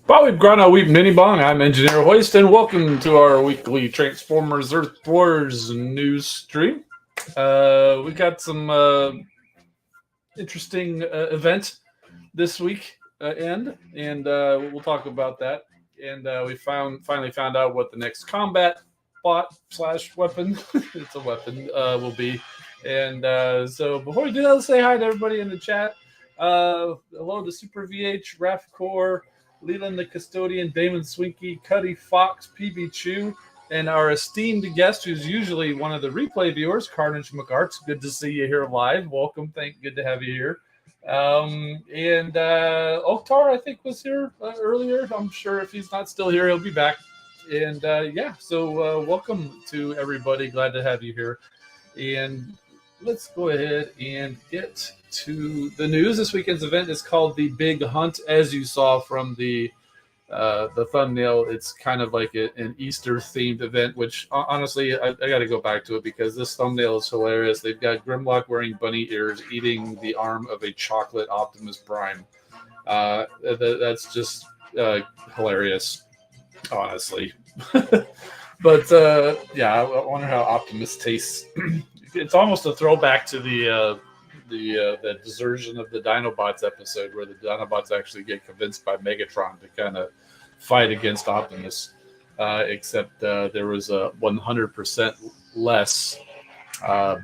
Well, we've gone a week mini bong. I'm Engineer Hoist, and welcome to our weekly Transformers Earth Wars news stream. We got some interesting event this week and we'll talk about that. And we finally found out what the next combat bot slash weapon it's a weapon will be. And so before we do that, let's say hi to everybody in the chat. Hello to Super VH, Rafcore, Leland the Custodian, Damon Swinky, Cuddy Fox, PB Chew, and our esteemed guest, who's usually one of the replay viewers, Carnage McArts. Good to see you here live. Welcome. Good to have you here. And Oktar, I think, was here earlier. I'm sure if he's not still here, he'll be back. And so welcome to everybody. Glad to have you here. And let's go ahead and get to the news. This weekend's event is called the Big Hunt. As you saw from the thumbnail, it's kind of like an Easter themed event, which honestly I got to go back to it because this thumbnail is hilarious. They've got Grimlock wearing bunny ears eating the arm of a chocolate Optimus Prime. That's just hilarious, honestly. But I wonder how Optimus tastes. It's almost a throwback to the desertion of the Dinobots episode, where the Dinobots actually get convinced by Megatron to kind of fight against Optimus, except there was a 100% less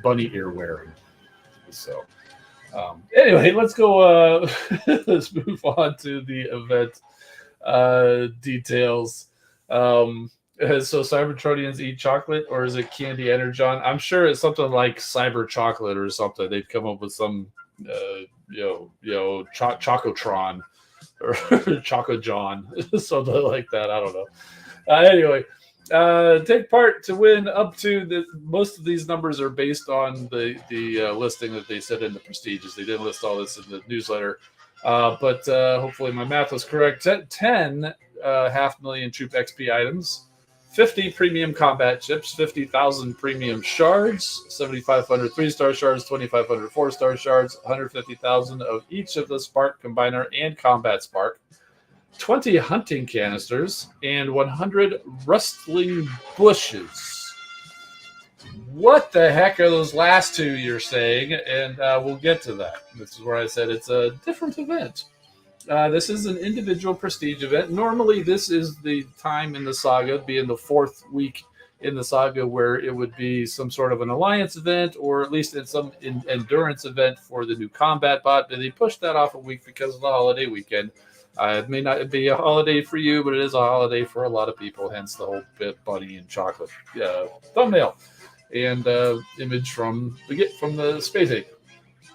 bunny ear wearing. So anyway, let's go. Let's move on to the event details. So Cybertronians eat chocolate, or is it Candy Energon? I'm sure it's something like Cyber Chocolate or something. They've come up with some, Chocotron or Choco John, something like that. I don't know. Anyway, take part to win up to the. Most of these numbers are based on the listing that they said in the prestiges. They didn't list all this in the newsletter, but hopefully my math was correct. 10 500,000 troop XP items, 50 premium combat chips, 50,000 premium shards, 7,500 3-star shards, 2,500 4-star shards, 150,000 of each of the Spark Combiner and Combat Spark, 20 hunting canisters, and 100 rustling bushes. What the heck are those last two you're saying? And we'll get to that. This is where I said it's a different event. This is an individual prestige event. Normally, this is the time in the saga, being the 4th week in the saga, where it would be some sort of an alliance event, or at least in some endurance event for the new combat bot. But they pushed that off a week because of the holiday weekend. It may not be a holiday for you, but it is a holiday for a lot of people, hence the whole bunny and chocolate thumbnail and image from the space ape.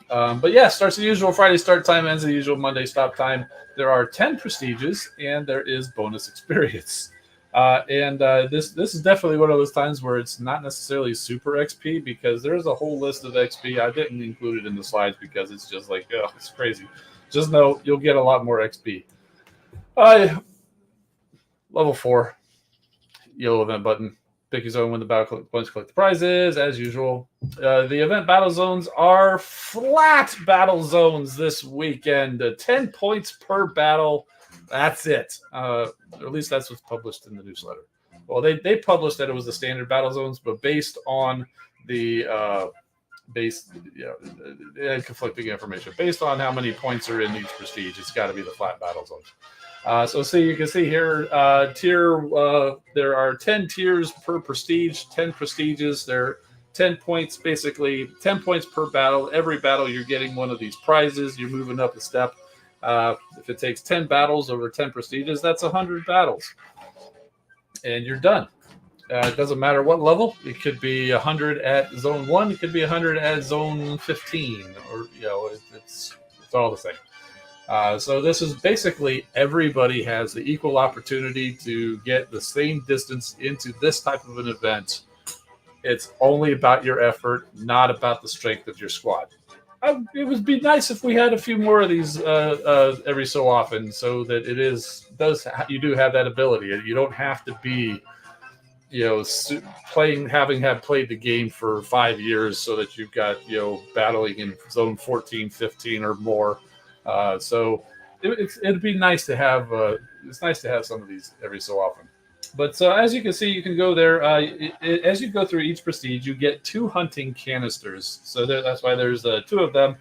But yeah, starts the usual Friday start time, ends the usual Monday stop time. There are 10 prestiges, and there is bonus experience. This is definitely one of those times where it's not necessarily super XP, because there's a whole list of XP. I didn't include it in the slides because it's just like, oh, it's crazy. Just know you'll get a lot more XP. Level 4, yellow event button. Pick your zone, win the battle, collect the prizes, as usual. The event battle zones are flat battle zones this weekend. 10 points per battle. That's it. At least that's what's published in the newsletter. Well, they published that it was the standard battle zones, but based on the conflicting information. Based on how many points are in each prestige, it's got to be the flat battle zones. So you can see here, there are 10 tiers per prestige, 10 prestiges. They're 10 points, basically 10 points per battle. Every battle you're getting one of these prizes. You're moving up a step. If it takes 10 battles over 10 prestiges, that's 100 battles. And you're done. It doesn't matter what level. It could be 100 at zone 1. It could be 100 at zone 15. Or, it's all the same. So this is basically everybody has the equal opportunity to get the same distance into this type of an event. It's only about your effort, not about the strength of your squad. It would be nice if we had a few more of these every so often, so that you do have that ability. You don't have to be, having played the game for 5 years, so that you've got battling in zone 14, 15 or more. So it'd be nice to have. It's nice to have some of these every so often. But as you can see, you can go there. As you go through each prestige, you get 2 hunting canisters. So that's why there's 2 of them.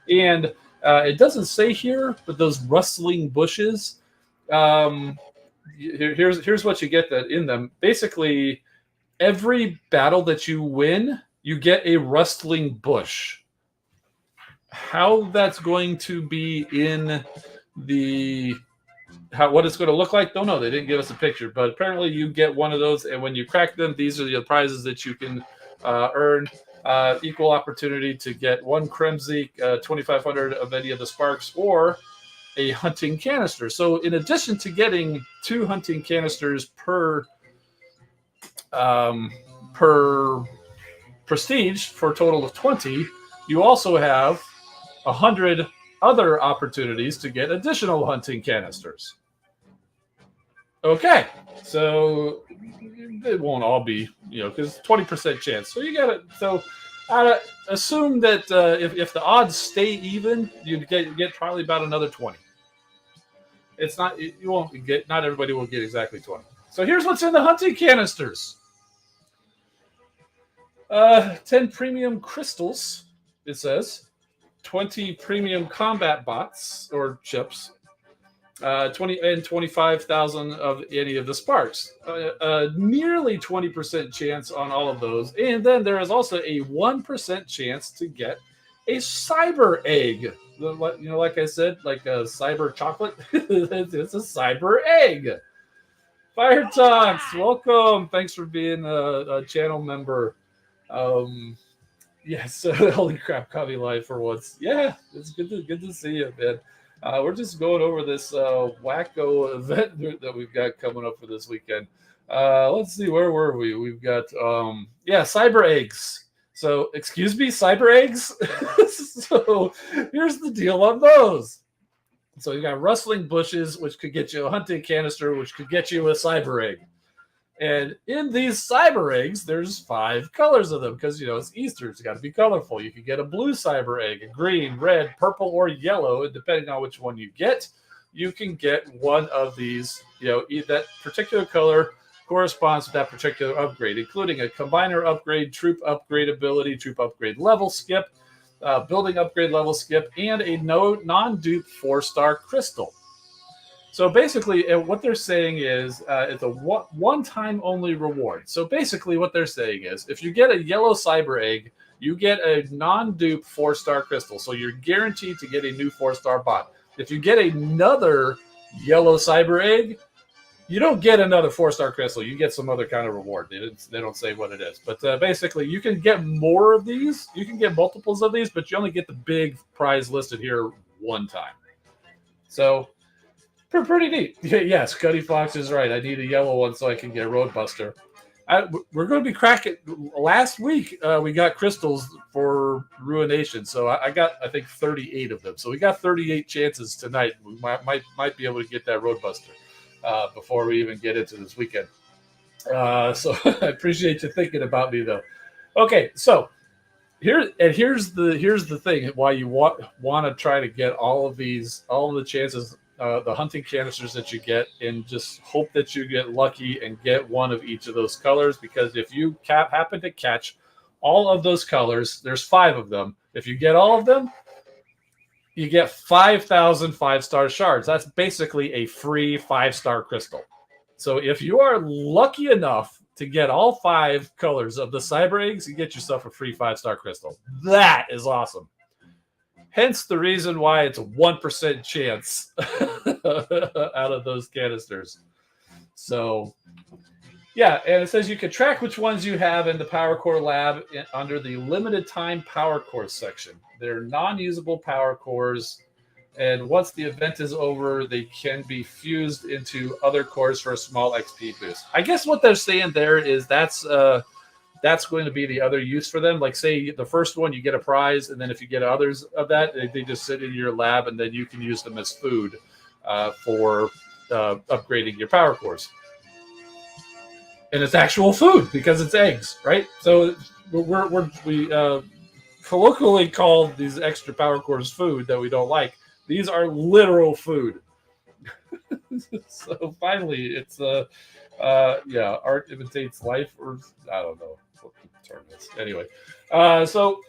And it doesn't say here, but those rustling bushes. Here's what you get that in them. Basically, every battle that you win, you get a rustling bush. How that's going to be in what it's going to look like, don't know. They didn't give us a picture, but apparently you get one of those, and when you crack them, these are the prizes that you can earn. Equal opportunity to get 1 Kremzik, 2,500 of any of the sparks, or a hunting canister. So in addition to getting 2 hunting canisters per prestige for a total of 20, you also have 100 other opportunities to get additional hunting canisters. Okay, so it won't all be, because 20% chance. So you got it. So assume that if the odds stay even, you get probably about another 20. It's not, you won't get, not everybody will get exactly 20. So here's what's in the hunting canisters. 10 premium crystals, it says. 20 premium combat bots or chips, 20 and 25,000 of any of the sparks. Nearly 20% chance on all of those. And then there is also a 1% chance to get a cyber egg. Like I said, like a cyber chocolate. It's a cyber egg. Fire Talks, welcome. Thanks for being a channel member. Um, yes, holy crap, Copy Live for once. Yeah, it's good to see you, man. We're just going over this wacko event that we've got coming up for this weekend. Let's see, where were we? We've got cyber eggs. So, excuse me, cyber eggs. So, here's the deal on those. So you got rustling bushes, which could get you a hunting canister, which could get you a cyber egg. And in these cyber eggs, there's 5 colors of them because, it's Easter. It's got to be colorful. You could get a blue cyber egg, a green, red, purple, or yellow. And depending on which one you get, you can get one of these. That particular color corresponds to that particular upgrade, including a combiner upgrade, troop upgrade ability, troop upgrade level skip, building upgrade level skip, and a non-dupe 4-star crystal. So basically, what they're saying is it's a one-time only reward. So basically, what they're saying is if you get a yellow cyber egg, you get a non-dupe 4-star crystal. So you're guaranteed to get a new 4-star bot. If you get another yellow cyber egg, you don't get another 4-star crystal. You get some other kind of reward. They don't say what it is. But basically, you can get more of these. You can get multiples of these, but you only get the big prize listed here one time. So, pretty neat. Yes, Cuddy Fox is right. I need a yellow one so I can get Roadbuster. We're going to be cracking. Last week, we got crystals for Ruination. So I got, I think, 38 of them. So we got 38 chances tonight. We might be able to get that Roadbuster. Before we even get into this weekend. So I appreciate you thinking about me, though. Okay, so here's the thing why you want to try to get all of the chances, the hunting canisters that you get, and just hope that you get lucky and get one of each of those colors. Because if you happen to catch all of those colors, there's 5 of them. If you get all of them, you get 5,000 5-star shards. That's basically a free 5-star crystal. So if you are lucky enough to get all 5 colors of the cyber eggs, you get yourself a free 5-star crystal. That is awesome. Hence the reason why it's a 1% chance out of those canisters. So, yeah, and it says you can track which ones you have in the Power Core Lab under the limited time Power Cores section. They're non-usable power cores, and once the event is over, they can be fused into other cores for a small XP boost. I guess what they're saying there is that's going to be the other use for them. Like, say the first one, you get a prize, and then if you get others of that, they just sit in your lab, and then you can use them as food for upgrading your power cores. And it's actual food because it's eggs, right? So we colloquially call these extra power cores food that we don't like. These are literal food. So finally, it's art imitates life, or I don't know what the term is. Anyway, so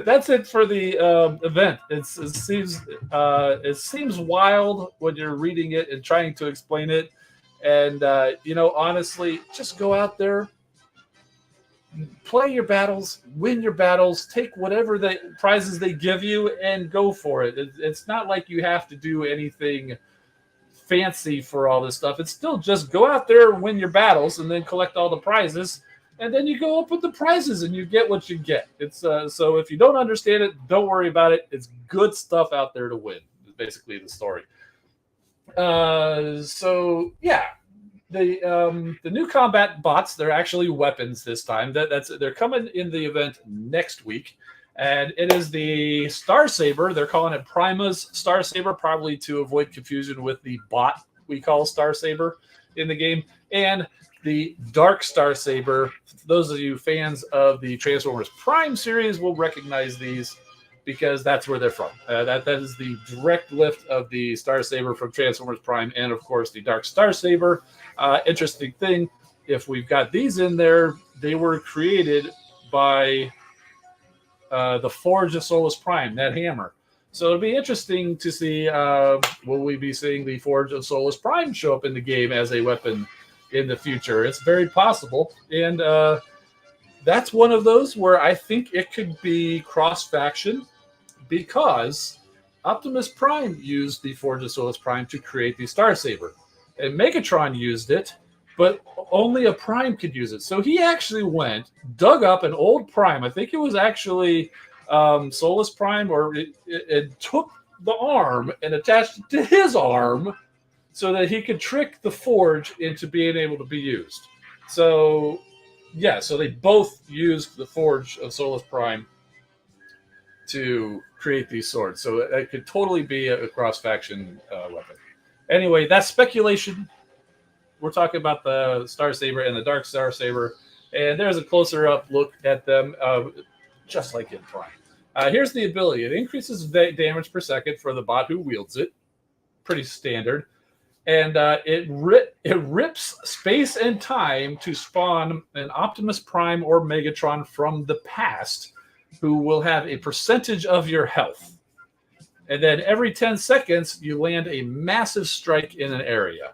that's it for the event. It seems wild when you're reading it and trying to explain it. And, honestly, just go out there, play your battles, win your battles, take whatever prizes they give you, and go for it. It's not like you have to do anything fancy for all this stuff. It's still just go out there and win your battles and then collect all the prizes. And then you go up with the prizes and you get what you get. It's so if you don't understand it, don't worry about it. It's good stuff out there to win, is basically the story. So yeah, the new combat bots, they're actually weapons this time. They're coming in the event next week, and it is the Star Saber. They're calling it Prima's Star Saber, probably to avoid confusion with the bot we call Star Saber in the game, and the Dark Star Saber. Those of you fans of the Transformers Prime series will recognize these, because that's where they're from. That is the direct lift of the Star Saber from Transformers Prime, and of course the Dark Star Saber. Interesting thing, if we've got these in there, they were created by the Forge of Solus Prime, that hammer. So it'll be interesting to see, will we be seeing the Forge of Solus Prime show up in the game as a weapon in the future? It's very possible, and that's one of those where I think it could be cross-faction, because Optimus Prime used the Forge of Solus Prime to create the Star Saber, and Megatron used it but only a Prime could use it. So he actually went, dug up an old Prime. I think it was actually Solus Prime, or it took the arm and attached it to his arm so that he could trick the Forge into being able to be used. So, yeah, so they both used the Forge of Solus Prime to create these swords. So it could totally be a cross-faction weapon. Anyway, that's speculation. We're talking about the Star Saber and the Dark Star Saber, and there's a closer up look at them, just like in Prime. Here's the ability. It increases damage per second for the bot who wields it. Pretty standard. And it rips space and time to spawn an Optimus Prime or Megatron from the past, who will have a percentage of your health. And then every 10 seconds, you land a massive strike in an area.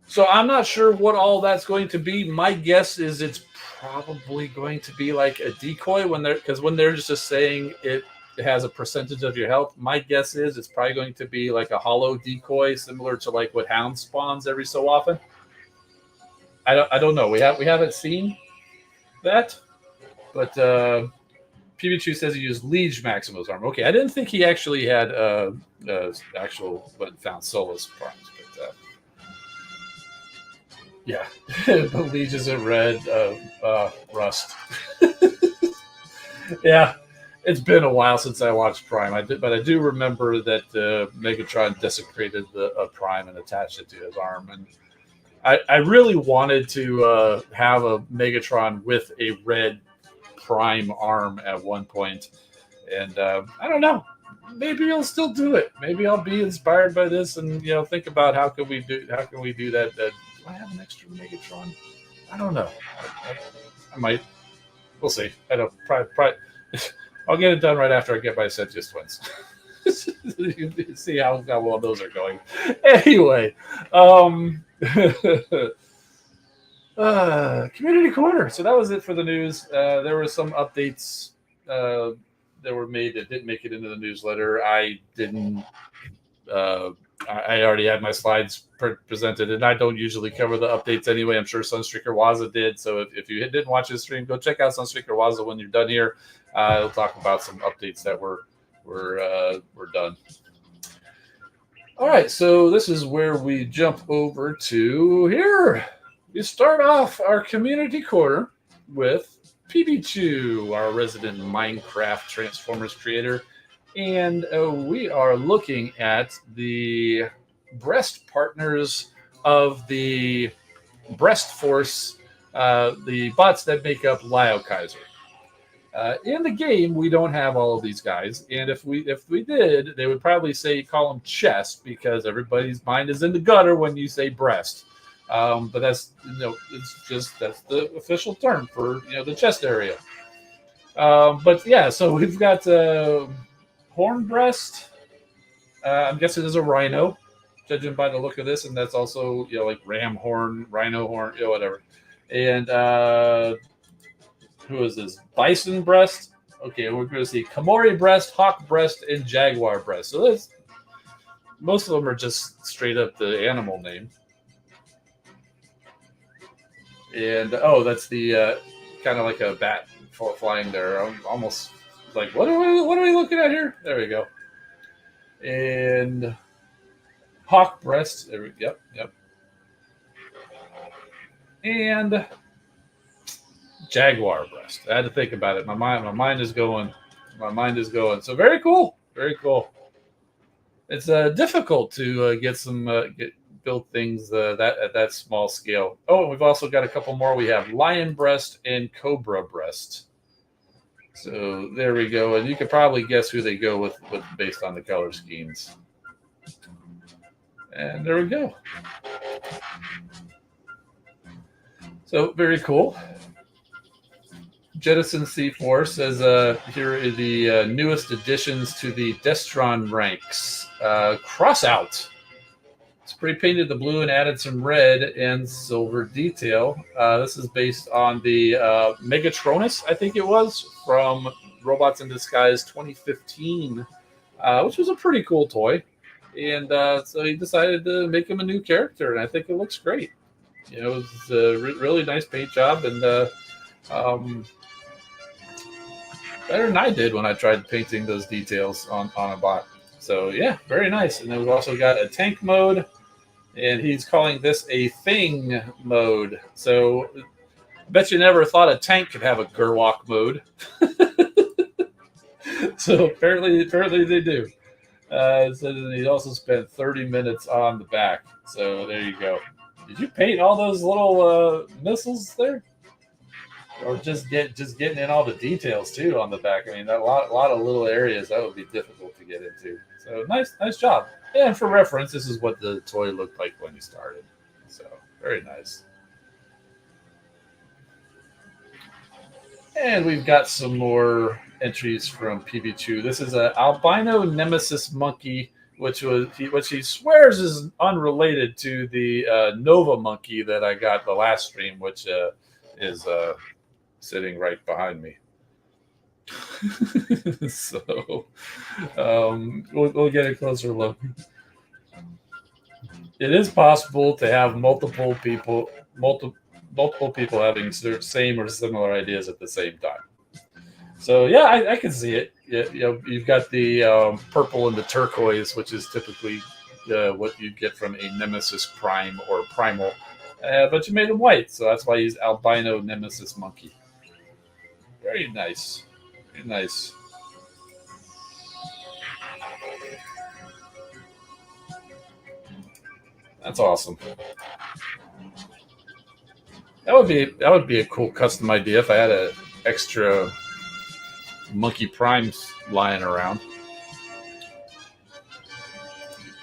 So I'm not sure what all that's going to be. My guess is it's probably going to be like a decoy when they're just saying it has a percentage of your health. My guess is it's probably going to be like a hollow decoy, similar to like what Hound spawns every so often. I don't know. We haven't seen that, but PB2 says he used Liege Maximus armor. Okay, I didn't think he actually had actual but found Solus Primes. Yeah, the Liege isn't red. Rust. Yeah, it's been a while since I watched Prime. But I do remember that Megatron desecrated a Prime and attached it to his arm. And I really wanted to have a Megatron with a red Prime arm at one point, and I don't know. Maybe I'll still do it. Maybe I'll be inspired by this, and think about how can we do that. Do I have an extra Megatron? I don't know. I might. We'll see. I don't. Probably. I'll get it done right after I get my Sentius Twins. See how well those are going. Anyway, community corner. So that was it for the news. There were some updates that were made that didn't make it into the newsletter. I didn't. I already had my slides presented, and I don't usually cover the updates anyway. I'm sure Sunstreaker Waza did. So if you didn't watch his stream, go check out Sunstreaker Waza when you're done here. He'll talk about some updates that were done. All right, so this is where we jump over to here. We start off our community corner with PB2, our resident Minecraft Transformers creator. And we are looking at the breast partners of the Breast Force, the bots that make up Lio Kaiser. In the game, we don't have all of these guys, and if we did, they would probably call them chest, because everybody's mind is in the gutter when you say breast. But that's that's the official term for the chest area. But yeah, so we've got horn breast. I'm guessing is a rhino, judging by the look of this, and that's also like ram horn, rhino horn, whatever. And who is this? Bison breast. Okay, we're going to see Komori breast, hawk breast, and jaguar breast. So that's most of them are just straight up the animal name. And that's the kind of like a bat flying there. I'm almost like, what are we looking at here? There we go. And hawk breast. Yep. And jaguar breast. I had to think about it. My mind is going. So very cool. Very cool. It's difficult to build things at that small scale. Oh, we've also got a couple more. We have lion breast and cobra breast. So there we go. And you could probably guess who they go with based on the color schemes. And there we go. So very cool. Jettison C4 says, here are the newest additions to the Destron ranks. Crossout. Spray-painted the blue and added some red and silver detail. This is based on the Megatronus, I think it was, from Robots in Disguise 2015, which was a pretty cool toy. and so he decided to make him a new character, and I think it looks great. It's a really nice paint job, and um, better than I did when I tried painting those details on a bot. So yeah, very nice. And then we've also got a tank mode, and he's calling this a thing mode. So I bet you never thought a tank could have a Gerwalk mode. So apparently they do. So he also spent 30 minutes on the back. So there you go. Did you paint all those little missiles there? Or just getting in all the details too on the back. I mean, a lot of little areas that would be difficult to get into. So nice job. And for reference, this is what the toy looked like when he started. So very nice. And we've got some more entries from PB2. This is an albino nemesis monkey, which he swears is unrelated to the Nova monkey that I got the last stream, which is sitting right behind me. So we'll get a closer look. It is possible to have multiple people having same or similar ideas at the same time. So yeah, I can see it. You've got the purple and the turquoise, which is typically what you get from a Nemesis Prime or Primal, but you made him white, so that's why he's albino Nemesis monkey. Very nice, very nice. That's awesome. That would be a cool custom idea if I had an extra monkey primes lying around.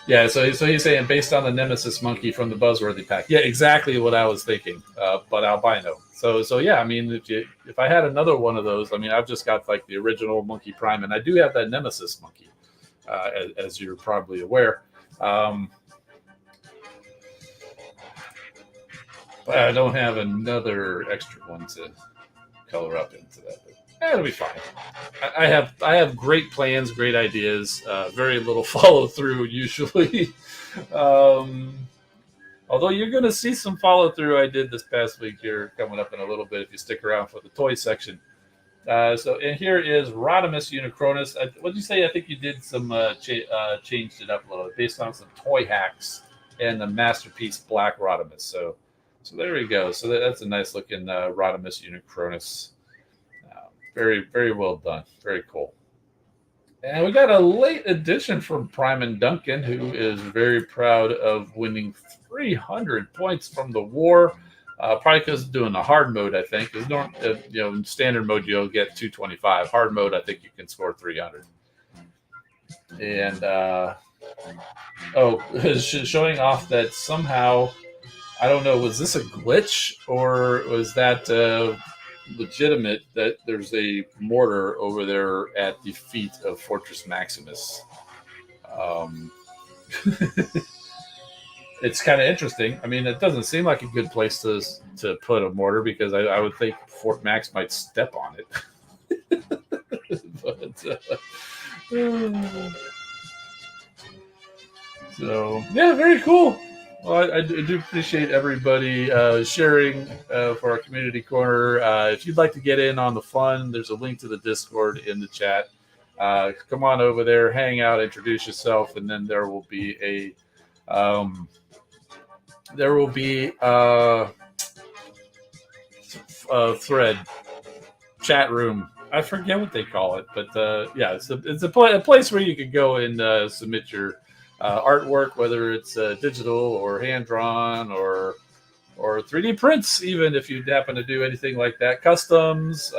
Yeah, so he's saying based on the Nemesis monkey from the Buzzworthy pack. Yeah, exactly what I was thinking, but albino. So yeah, I mean, if I had another one of those, I mean, I've just got like the original monkey prime, and I do have that Nemesis monkey, as you're probably aware. But I don't have another extra one to color up into that. But it'll be fine. I have great plans, great ideas, very little follow through usually. Although you're going to see some follow through I did this past week here coming up in a little bit if you stick around for the toy section. And here is Rodimus Unicronus. What did you say? I think you did some changed it up a little bit based on some toy hacks and the Masterpiece Black Rodimus. So there we go. So that's a nice looking Rodimus Unicronus. Very, very well done. Very cool. And we got a late addition from Prime and Duncan, who is very proud of winning 300 points from the war. Probably because doing the hard mode, I think. In standard mode, you'll get 225. Hard mode, I think you can score 300. And, showing off that somehow, I don't know, was this a glitch or was that legitimate that there's a mortar over there at the feet of Fortress Maximus? It's kind of interesting. I mean, it doesn't seem like a good place to put a mortar because I would think Fort Max might step on it. But so yeah, very cool. Well, I do appreciate everybody sharing for our community corner. If you'd like to get in on the fun, there's a link to the Discord in the chat. Come on over there, hang out, introduce yourself, and then there will be a thread, chat room. I forget what they call it, but yeah, it's a place where you can go and submit your artwork, whether it's digital or hand drawn or 3D prints, even if you happen to do anything like that, customs,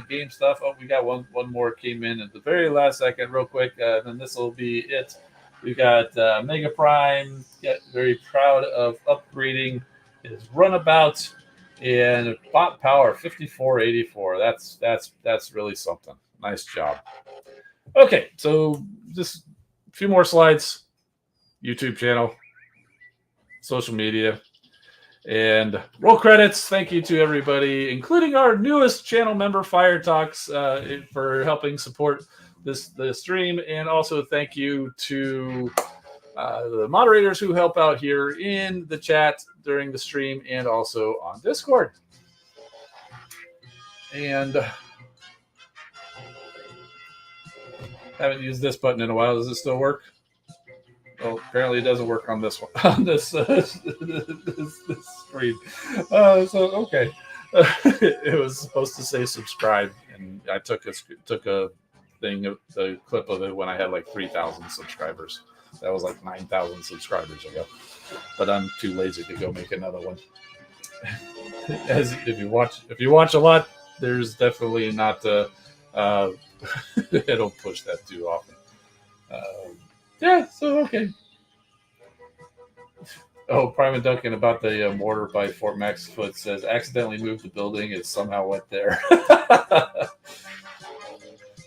game stuff. Oh, we got one more came in at the very last second, real quick. Then this will be it. We got Mega Prime. Very proud of upgrading his runabout and bot power 5484. That's really something. Nice job. Okay, so just a few more slides. YouTube channel, social media, and roll credits. Thank you to everybody, including our newest channel member, Fire Talks, for helping support the stream, and also thank you to the moderators who help out here in the chat during the stream and also on Discord. And haven't used this button in a while. Does it still work? Well, apparently it doesn't work on this one, on this this screen. So okay, it was supposed to say subscribe, and I took a clip of it when I had like 3,000 subscribers. That was like 9,000 subscribers ago, but I'm too lazy to go make another one. As if you watch a lot, there's definitely not I don't push that too often. Yeah, so okay. Oh, Prime and Duncan about the mortar by Fort Max Foot says accidentally moved the building. It somehow went there.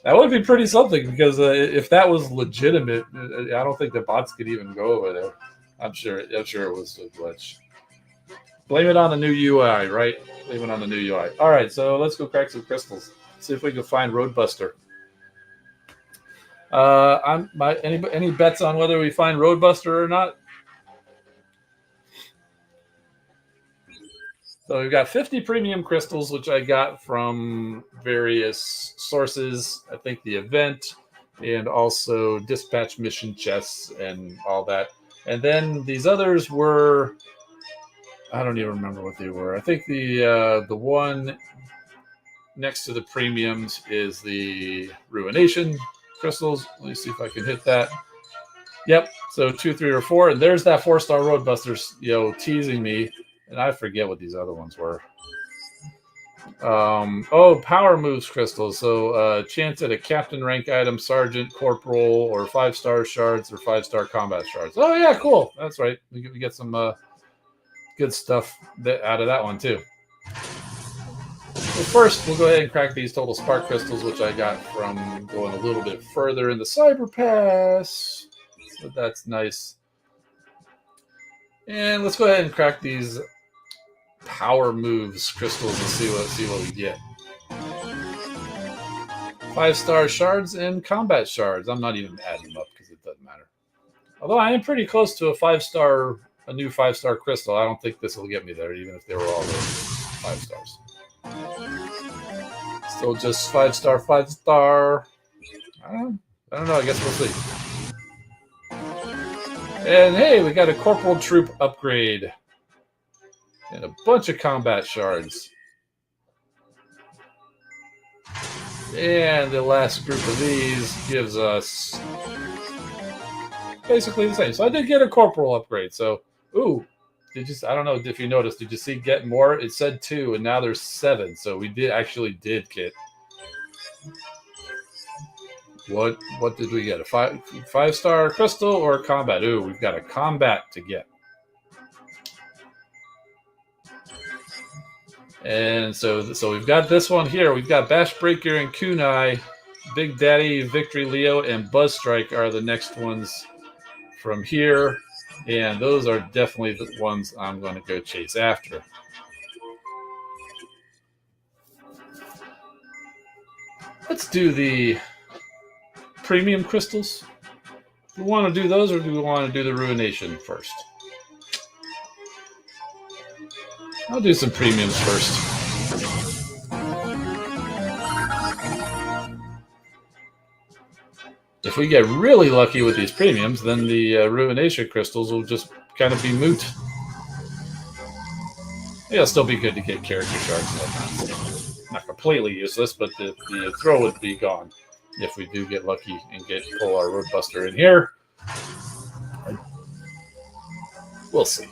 That would be pretty something because if that was legitimate, I don't think the bots could even go over there. I'm sure it was a glitch. Blame it on the new UI, right? Blame it on the new UI. All right, so let's go crack some crystals. See if we can find Roadbuster. Any bets on whether we find Roadbuster or not? So we've got 50 premium crystals, which I got from various sources. I think the event and also dispatch mission chests and all that. And then these others were, I don't even remember what they were. I think the one next to the premiums is the Ruination crystals. Let me see if I can hit that. Yep. So 2, 3, or 4, and there's that 4-star Roadbusters, teasing me, and I forget what these other ones were. Power moves crystals. So chance at a captain rank item, sergeant, corporal, or 5-star shards or 5-star combat shards. Oh yeah, cool. That's right. We get some good stuff out of that one too. So first, we'll go ahead and crack these total spark crystals, which I got from going a little bit further in the Cyber Pass. So that's nice. And let's go ahead and crack these power moves crystals and see what we get. 5-star shards and combat shards. I'm not even adding them up because it doesn't matter. Although I am pretty close to a new 5-star crystal. I don't think this will get me there, even if they were all 5 stars. Still just 5-star, 5-star. I don't know. I guess we'll see. And hey, we got a corporal troop upgrade. And a bunch of combat shards. And the last group of these gives us basically the same. So I did get a corporal upgrade. So, ooh. I don't know if you noticed, did you see get more? It said 2 and now there's 7. So we did get. What did we get? A 5-star crystal or combat? Ooh, we've got a combat to get. And so we've got this one here. We've got Bash Breaker and Kunai, Big Daddy, Victory Leo, and Buzz Strike are the next ones from here. And those are definitely the ones I'm going to go chase after. Let's do the premium crystals. Do we want to do those or do we want to do the Ruination first? I'll do some premiums first. If we get really lucky with these premiums, then the Ruination crystals will just kind of be moot. It'll still be good to get character shards and whatnot. So not completely useless, but the throw would be gone if we do get lucky and pull our Roadbuster in here. We'll see.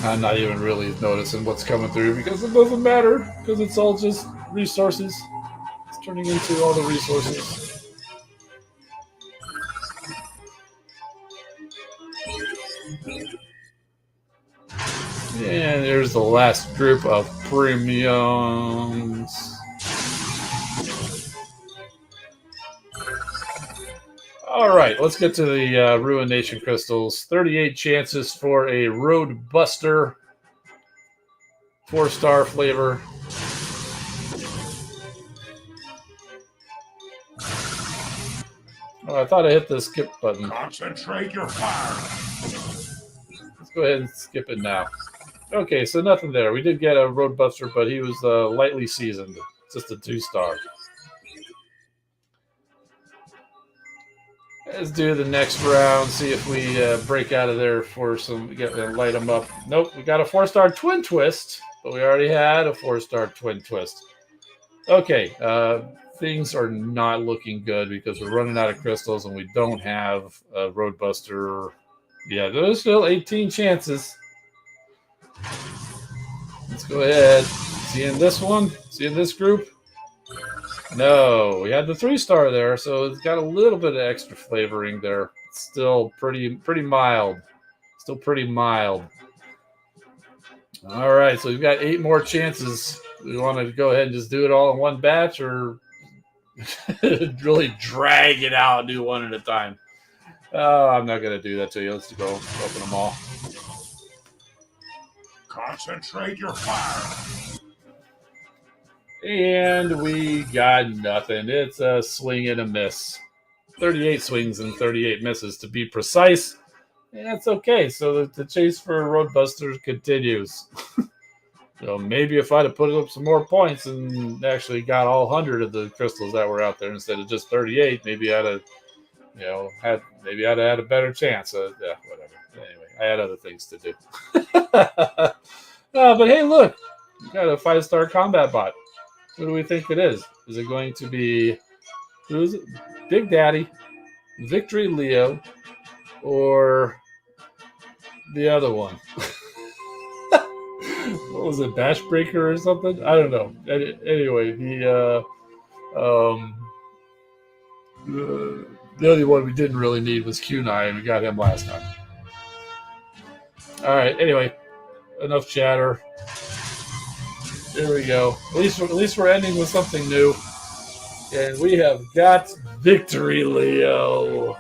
I'm not even really noticing what's coming through because it doesn't matter because it's all just resources. It's turning into all the resources. And there's the last group of premiums. All right, let's get to the Ruination crystals. 38 chances for a Roadbuster, 4-star flavor. Oh, I thought I hit the skip button. Concentrate your fire. Let's go ahead and skip it now. Okay, so nothing there. We did get a Roadbuster, but he was lightly seasoned. Just a 2-star. Let's do the next round. See if we break out of there for some. Light them up. Nope, we got a 4-star twin twist, but we already had a 4-star twin twist. Okay, things are not looking good because we're running out of crystals and we don't have a Roadbuster. Yeah, there's still 18 chances. Let's go ahead. Seeing this one? Seeing this group? No, we had the 3-star there, so it's got a little bit of extra flavoring there. It's still pretty mild. Still pretty mild. All right, so we've got 8 more chances. We want to go ahead and just do it all in one batch, or really drag it out and do one at a time. I'm not going to do that to you. Let's go open them all. Concentrate your fire. And we got nothing. It's a swing and a miss. 38 swings and 38 misses to be precise. And that's okay. So the chase for Roadbuster continues. So maybe if I'd have put up some more points and actually got all 100 of the crystals that were out there instead of just 38, maybe I'd have, had a better chance. Yeah, whatever. Anyway, I had other things to do. But hey, look, we got a 5-star combat bot. What do we think it is? Is it going to be who's it? Big Daddy, Victory Leo, or the other one? What was it, Bash Breaker or something? I don't know. Anyway, the only one we didn't really need was Kunai, and we got him last time. All right. Anyway, enough chatter. There we go. At least we're ending with something new, and we have got Victory Leo.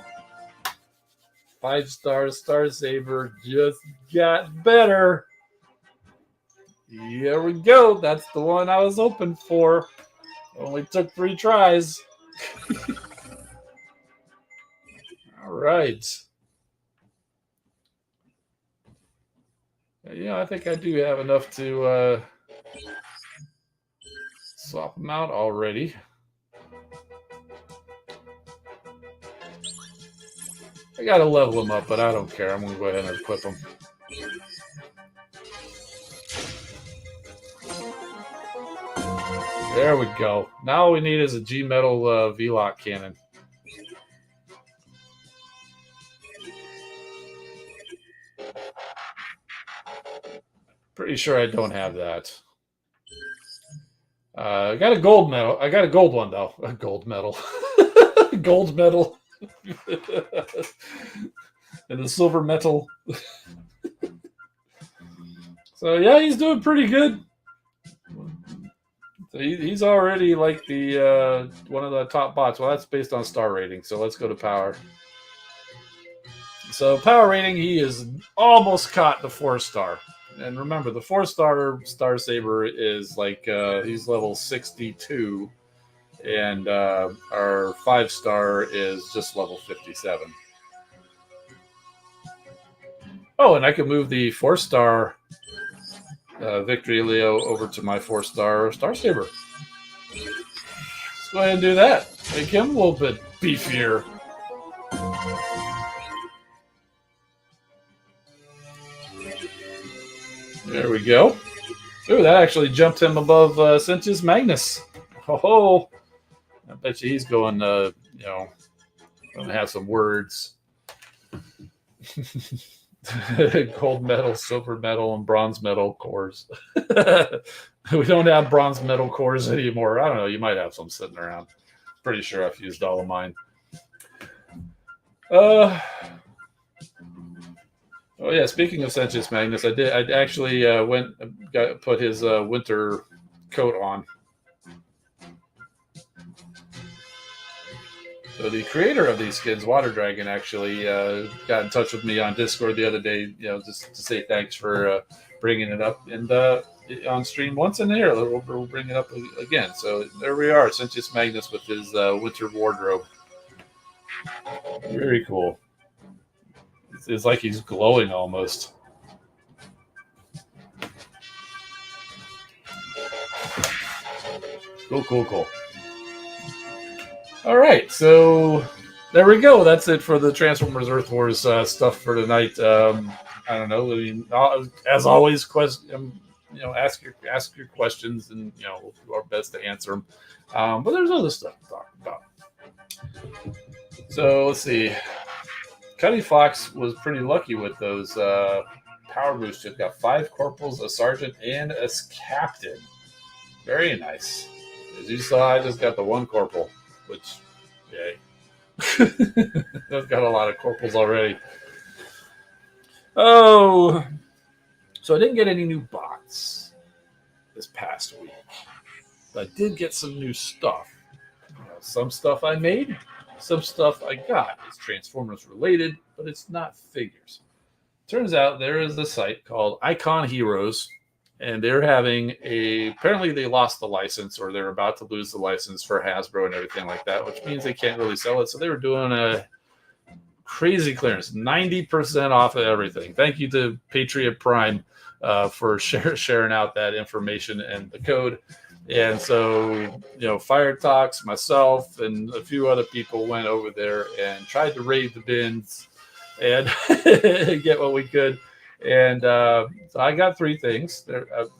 5-star Star Saber just got better. Here we go. That's the one I was hoping for. Only took 3 tries. All right. Yeah, I think I do have enough to swap them out already. I gotta level them up, but I don't care. I'm gonna go ahead and equip them. There we go. Now all we need is a G-Metal V-Lock cannon. Pretty sure I don't have that. I got a gold medal. I got a gold one, though. A gold medal. Gold medal. And a silver metal. So, yeah, he's doing pretty good. So he's already like the one of the top bots. Well, that's based on star rating. So let's go to power. So power rating, he is almost caught the 4-star. And remember, the 4-star Star Saber is like he's level 62, and our 5-star is just level 57. Oh, and I can move the 4-star Victory Leo over to my 4-star Star Saber. Let's go ahead and do that. Make him a little bit beefier. There we go. Ooh, that actually jumped him above Sentius Magnus. Oh, I bet you he's going, going to have some words. Gold medal, silver medal, and bronze medal cores. We don't have bronze medal cores anymore. I don't know. You might have some sitting around. Pretty sure I've used all of mine. Oh yeah, speaking of Sentius Magnus, I actually put his winter coat on. So the creator of these skins, Water Dragon, actually got in touch with me on Discord the other day, just to say thanks for bringing it up and on stream once in here. We'll bring it up again. So there we are, Sentius Magnus with his winter wardrobe. Very cool. It's like he's glowing almost. Cool. All right, so there we go. That's it for the Transformers Earth Wars stuff for tonight. I don't know. I mean, as always, ask your questions, and we'll do our best to answer them. But there's other stuff to talk about. So let's see. Cuddy Fox was pretty lucky with those power boost ships. Got 5 corporals, a sergeant, and a captain. Very nice. As you saw, I just got the 1 corporal, which, yay. I've got a lot of corporals already. Oh, so I didn't get any new bots this past week. But I did get some new stuff. Some stuff I made, some stuff I got. It's Transformers related, but it's not figures. Turns out there is a site called Icon Heroes, and they're having apparently they lost the license, or they're about to lose the license for Hasbro and everything like that, which means they can't really sell it. So they were doing a crazy clearance, 90% off of everything. Thank you to Patriot Prime for sharing out that information and the code. And so, Fire Talks, myself, and a few other people went over there and tried to raid the bins and get what we could. And so I got 3 things.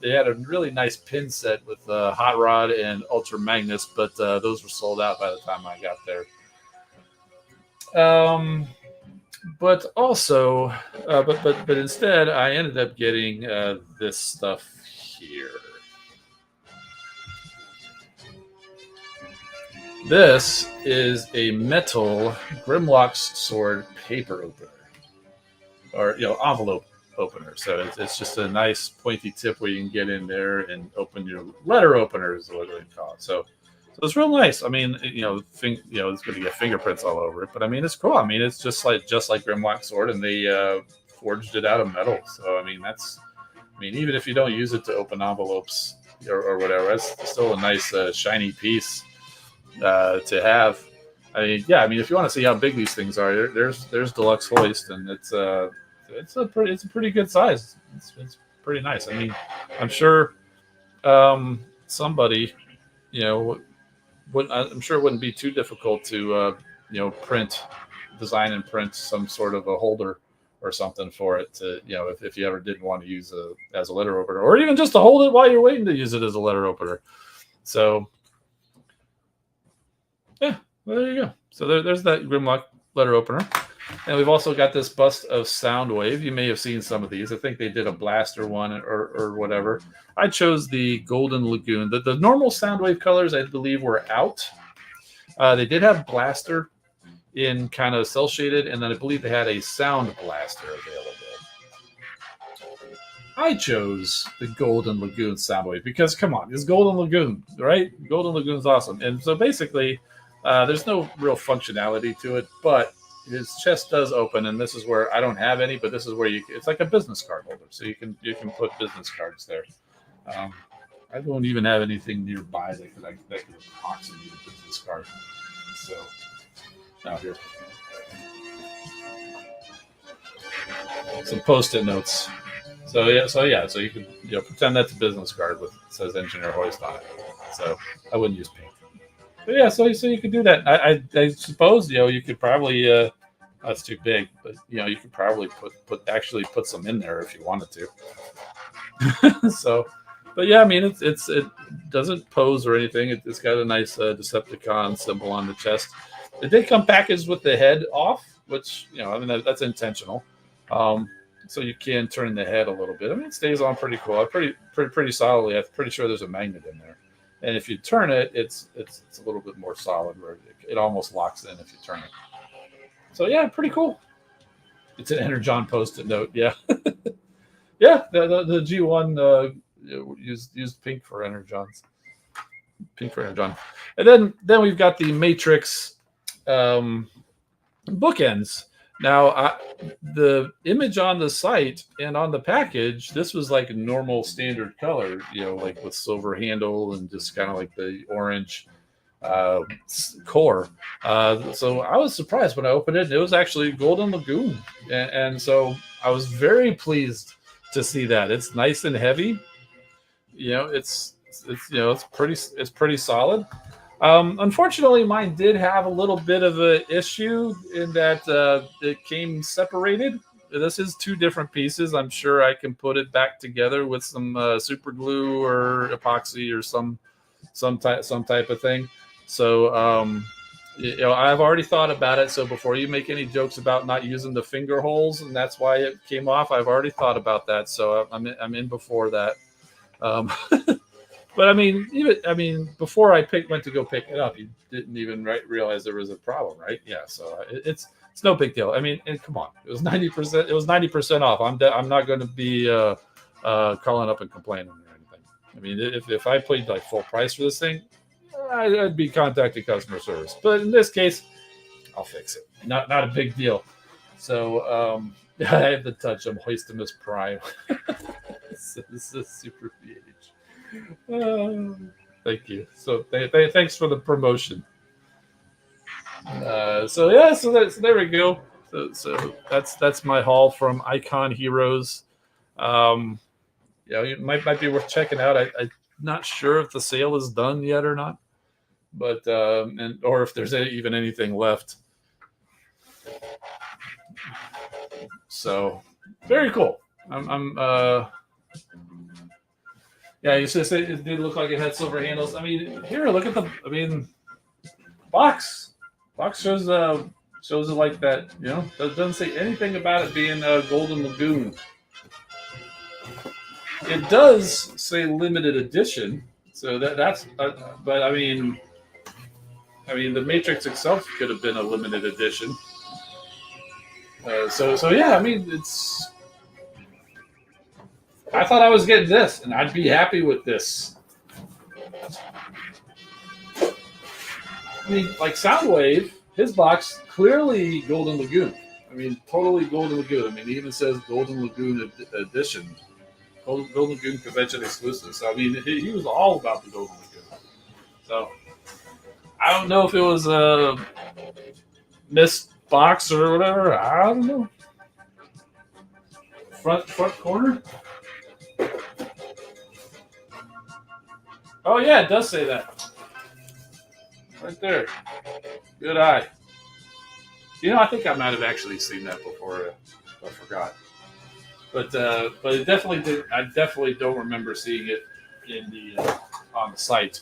They had a really nice pin set with Hot Rod and Ultra Magnus, but those were sold out by the time I got there. But also, but instead, I ended up getting this stuff here. This is a metal Grimlock's sword paper opener, or envelope opener. So it's just a nice pointy tip where you can get in there and open your letter opener, is what they call it. So it's real nice. I mean, it's going to get fingerprints all over it, but I mean, it's cool. I mean, it's just like Grimlock's sword, and they forged it out of metal. So I mean, even if you don't use it to open envelopes or whatever, that's still a nice shiny piece to have. I mean, if you want to see how big these things are, there's Deluxe Hoist, and it's a pretty good size. It's pretty nice. I mean, I'm sure somebody, I'm sure it wouldn't be too difficult to design and print some sort of a holder or something for it to, if you ever did want to use it as a letter opener, or even just to hold it while you're waiting to use it as a letter opener. So yeah, well, there you go. So there's that Grimlock letter opener. And we've also got this bust of Soundwave. You may have seen some of these. I think they did a blaster one or whatever. I chose the Golden Lagoon. The normal Soundwave colors, I believe, were out. They did have blaster in kind of cell shaded, and then I believe they had a Sound Blaster available. I chose the Golden Lagoon Soundwave because, come on, it's Golden Lagoon, right? Golden Lagoon's awesome. And so basically, there's no real functionality to it, but his chest does open, and this is where I don't have any, but this is where it's like a business card holder, so you can put business cards there. I don't even have anything nearby that could approximate a business card. So now here, some Post-it notes. So you can pretend that's a business card with it says Engineer Hoist on it. So I wouldn't use paint. But yeah, so you could do that. I suppose you could probably that's too big, but you could probably put some in there if you wanted to. So, but yeah, I mean it doesn't pose or anything. It's got a nice Decepticon symbol on the chest. It did come packaged with the head off, which that's intentional. So you can turn the head a little bit. I mean, it stays on pretty cool, pretty solidly. I'm pretty sure there's a magnet in there. And if you turn it, it's a little bit more solid, where it almost locks in if you turn it. So yeah, pretty cool. It's an Energon Post-it note. Yeah, yeah. The G1 used pink for Energons. Pink for Energon. And then we've got the Matrix bookends. Now, the image on the site and on the package, this was like a normal standard color, like with silver handle and just kind of like the orange core. So I was surprised when I opened it. And it was actually Golden Lagoon, and so I was very pleased to see that. It's nice and heavy. It's pretty solid. Unfortunately, mine did have a little bit of an issue in that it came separated. This is two different pieces. I'm sure I can put it back together with some super glue or epoxy or some type of thing. So I've already thought about it. So before you make any jokes about not using the finger holes and that's why it came off, I've already thought about that. So I'm in before that. But I mean, before I went to go pick it up, you didn't even realize there was a problem, right? Yeah. So it's no big deal. I mean, and come on, it was 90%. It was 90% off. I'm not going to be calling up and complaining or anything. I mean, if I paid like full price for this thing, I'd be contacting customer service. But in this case, I'll fix it. Not a big deal. So I have the touch. I'm Hoistimus Prime. This is super VH. Thank you. So thanks for the promotion. So there we go. So that's my haul from Icon Heroes. It might be worth checking out. I'm not sure if the sale is done yet or not, but or if there's even anything left. So very cool. Yeah, you said it did look like it had silver handles. I mean, here, look at box. Box shows it like that. Doesn't say anything about it being a Golden Lagoon. It does say limited edition, so that's. But I mean, the Matrix itself could have been a limited edition. So yeah, I mean, it's. I thought I was getting this, and I'd be happy with this. I mean, like Soundwave, his box clearly Golden Lagoon. I mean, totally Golden Lagoon. I mean, it even says Golden Lagoon edition, Golden Lagoon convention exclusive. So I mean, he was all about the Golden Lagoon. So I don't know if it was a missed box or whatever. I don't know. Front corner. Oh yeah, it does say that. Right there. Good eye. I think I might have actually seen that before. I forgot. But it definitely did. I definitely don't remember seeing it in the on the site.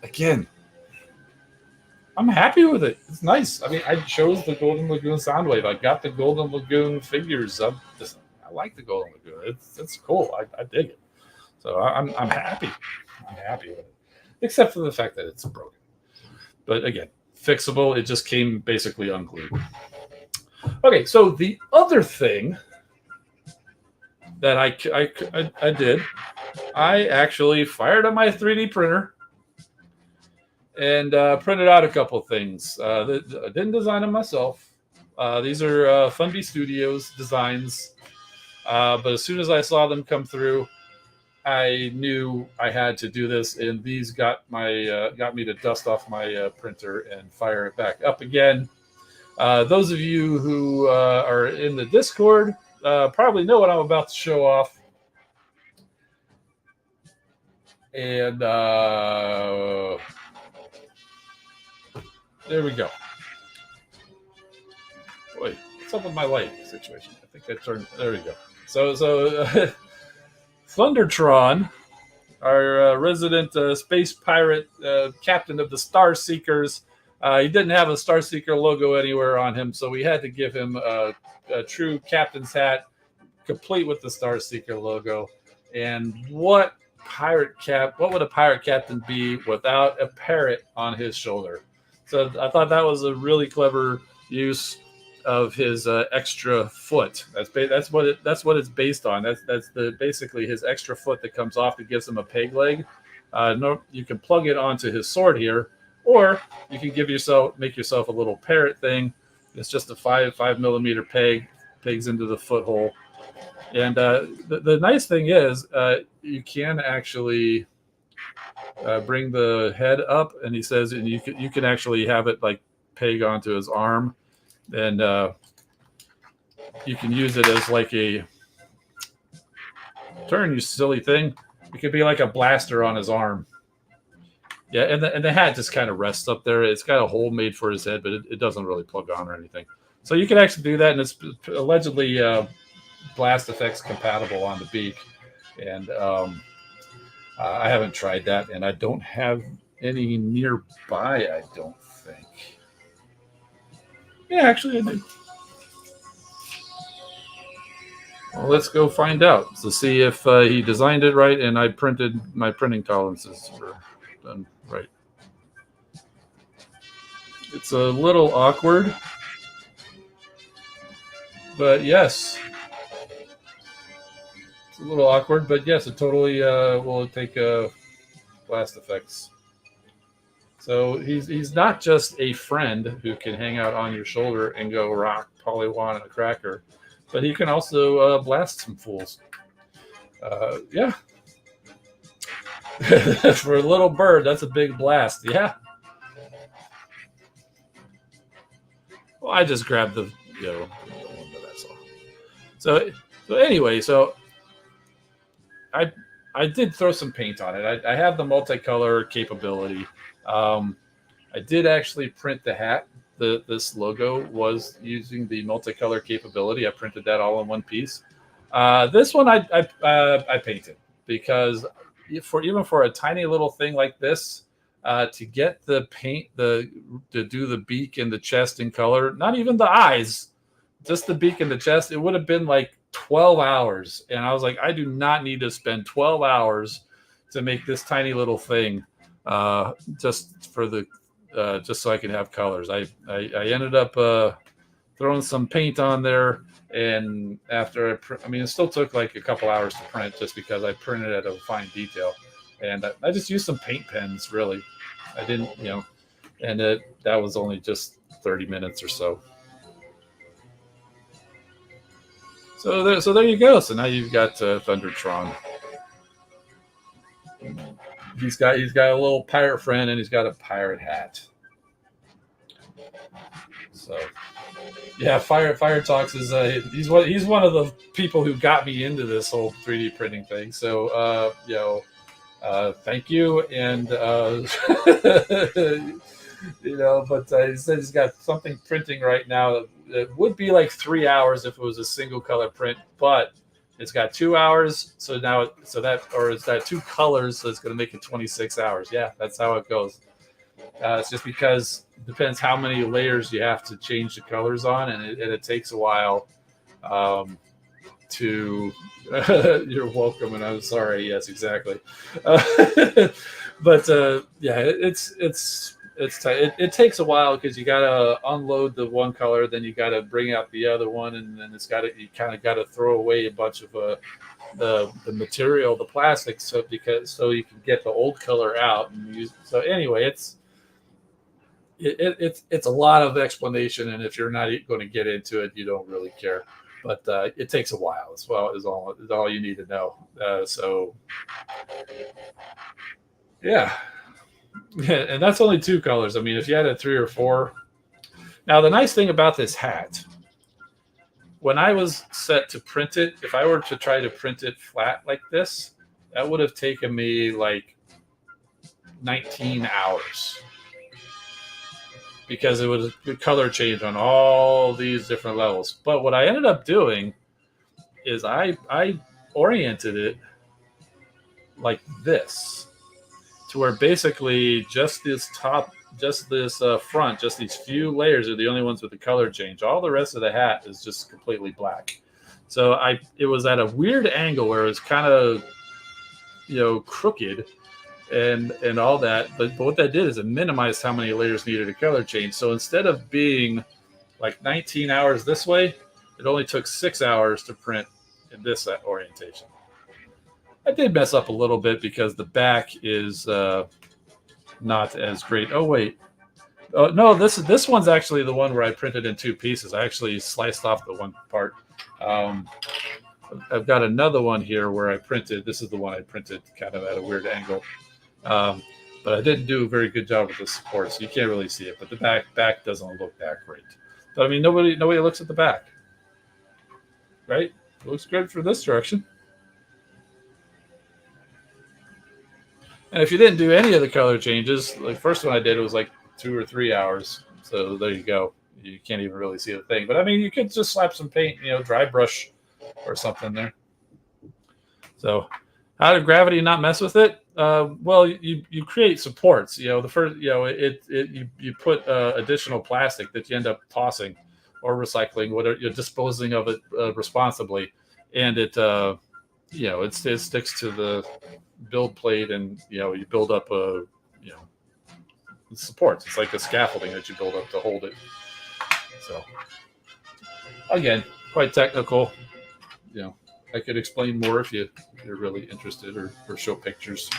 Again, I'm happy with it. It's nice. I mean, I chose the Golden Lagoon Soundwave. I got the Golden Lagoon figures. I like the Golden Lagoon. It's cool. I dig it. So I'm happy. I'm happy with it, except for the fact that it's broken. But again, fixable. It just came basically unglued. Okay, so the other thing that I did, I actually fired up my 3D printer and printed out a couple of things. I didn't design them myself. These are Funby Studios designs. But as soon as I saw them come through, I knew I had to do this, and these got me to dust off my printer and fire it back up again. Those of you who are in the Discord probably know what I'm about to show off. And there we go. Wait, what's up with my light situation? I think I turned. There we go. So Thundertron, our resident space pirate captain of the Star Seekers. He didn't have a Star Seeker logo anywhere on him, so we had to give him a true captain's hat, complete with the Star Seeker logo. And what would a pirate captain be without a parrot on his shoulder? So I thought that was a really clever use of his extra foot. That's what it's based on. That's basically his extra foot that comes off that gives him a peg leg. You can plug it onto his sword here, or you can make yourself a little parrot thing. It's just a 5mm peg, pegs into the foot hole. And the nice thing is you can actually bring the head up, and he says, and you can actually have it like peg onto his arm, and you can use it as like a turn, you silly thing. It could be like a blaster on his arm. Yeah, and the hat just kind of rests up there. It's got a hole made for his head, but it doesn't really plug on or anything. So you can actually do that, and it's allegedly blast effects compatible on the beak. And I haven't tried that, and I don't have any nearby, I don't think. Yeah, actually, I do. Well, let's go find out to see if he designed it right and I printed my printing tolerances were done right. It's a little awkward, but yes. It's a little awkward, but yes, it totally will take blast effects. So he's not just a friend who can hang out on your shoulder and go rock, polywon, and a cracker, but he can also blast some fools. Yeah. For a little bird, that's a big blast. Yeah. Well, I just grabbed the one, but that's all. So anyway, so I did throw some paint on it. I have the multicolor capability. I did actually print the hat. This logo was using the multicolor capability. I printed that all in one piece. This one I painted because even for a tiny little thing like this, to get the paint to do the beak and the chest in color, not even the eyes, just the beak and the chest, it would have been like 12 hours. And I was like, I do not need to spend 12 hours to make this tiny little thing just for the just so I can have colors. I ended up throwing some paint on there, and after I mean, it still took like a couple hours to print just because I printed at a fine detail, and I just used some paint pens. Really, I didn't, and that was only just 30 minutes or so. So there you go. So now you've got Thundertron. He's got a little pirate friend, and he's got a pirate hat. So yeah, Fire Talks is he's one of the people who got me into this whole 3D printing thing. So thank you, and but he said he's got something printing right now that would be like 3 hours if it was a single color print, but it's got 2 hours. So now, it's got two colors, so it's going to make it 26 hours. Yeah, that's how it goes. It's just because it depends how many layers you have to change the colors on, and it takes a while to. You're welcome, and I'm sorry. Yes, exactly. But yeah, it takes a while because you got to unload the one color, then you got to bring out the other one, and then you kind of got to throw away a bunch of the material, the plastic, so you can get the old color out and use. So anyway, it's a lot of explanation, and if you're not going to get into it, you don't really care. But it takes a while as well. Is all you need to know. So yeah. And that's only two colors. I mean, if you had a 3 or 4. Now, the nice thing about this hat, when I was set to print it, if I were to try to print it flat like this, that would have taken me like 19 hours because it was a color change on all these different levels. But what I ended up doing is I oriented it like this, to where basically just this front, just these few layers are the only ones with the color change. All the rest of the hat is just completely black. So it was at a weird angle where it was kind of, crooked and all that. But what that did is it minimized how many layers needed a color change. So instead of being like 19 hours this way, it only took 6 hours to print in this orientation. I did mess up a little bit because the back is not as great. Oh wait, no, this one's actually the one where I printed in 2 pieces. I actually sliced off the one part. I've got another one here where I printed. This is the one I printed kind of at a weird angle. Um, but I didn't do a very good job with the support, so you can't really see it. But the back doesn't look that great. But I mean, nobody looks at the back, right? It looks good for this direction. And if you didn't do any of the color changes, like first one I did, it was like 2 or 3 hours. So there you go. You can't even really see the thing. But I mean, you could just slap some paint, dry brush or something there. So how did gravity not mess with it? Well, you create supports. The first, you put additional plastic that you end up tossing or recycling, whatever you're disposing of it responsibly, and it sticks to the build plate, and you build up supports. It's like a scaffolding that you build up to hold it. So again, quite technical. I could explain more if you're really interested, or show pictures.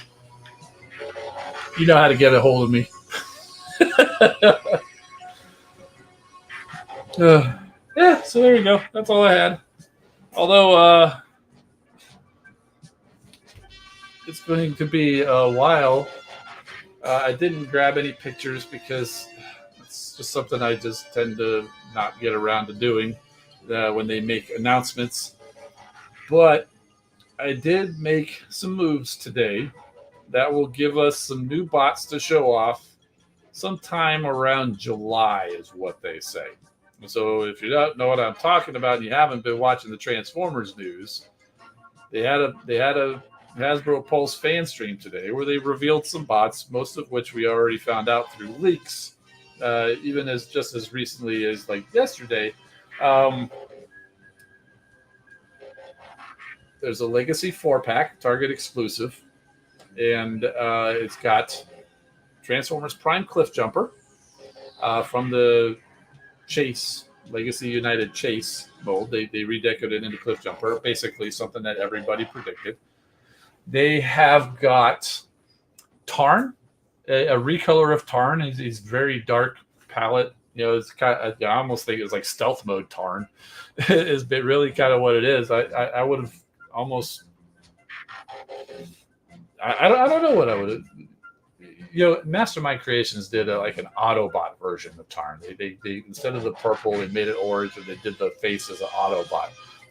You know how to get a hold of me. Yeah, so there you go. That's all I had. Although it's going to be a while, I didn't grab any pictures because it's just something I just tend to not get around to doing when they make announcements. But I did make some moves today that will give us some new bots to show off sometime around July, is what they say. So if you don't know what I'm talking about and you haven't been watching the Transformers news, they had a Hasbro Pulse fan stream today where they revealed some bots, most of which we already found out through leaks, even as just as recently as like yesterday. There's a Legacy 4-pack, Target exclusive, and it's got Transformers Prime Cliff Jumper from the Chase Legacy United Chase mold. They redecorated it into Cliff Jumper, basically something that everybody predicted. They have got Tarn, a recolor of Tarn. He's very dark palette. It's kind of, I almost think it's like stealth mode Tarn. Is really kind of what it is. I would have almost. I don't know what I would have. Mastermind Creations did like an Autobot version of Tarn. They instead of the purple, they made it orange, and they did the face as an Autobot.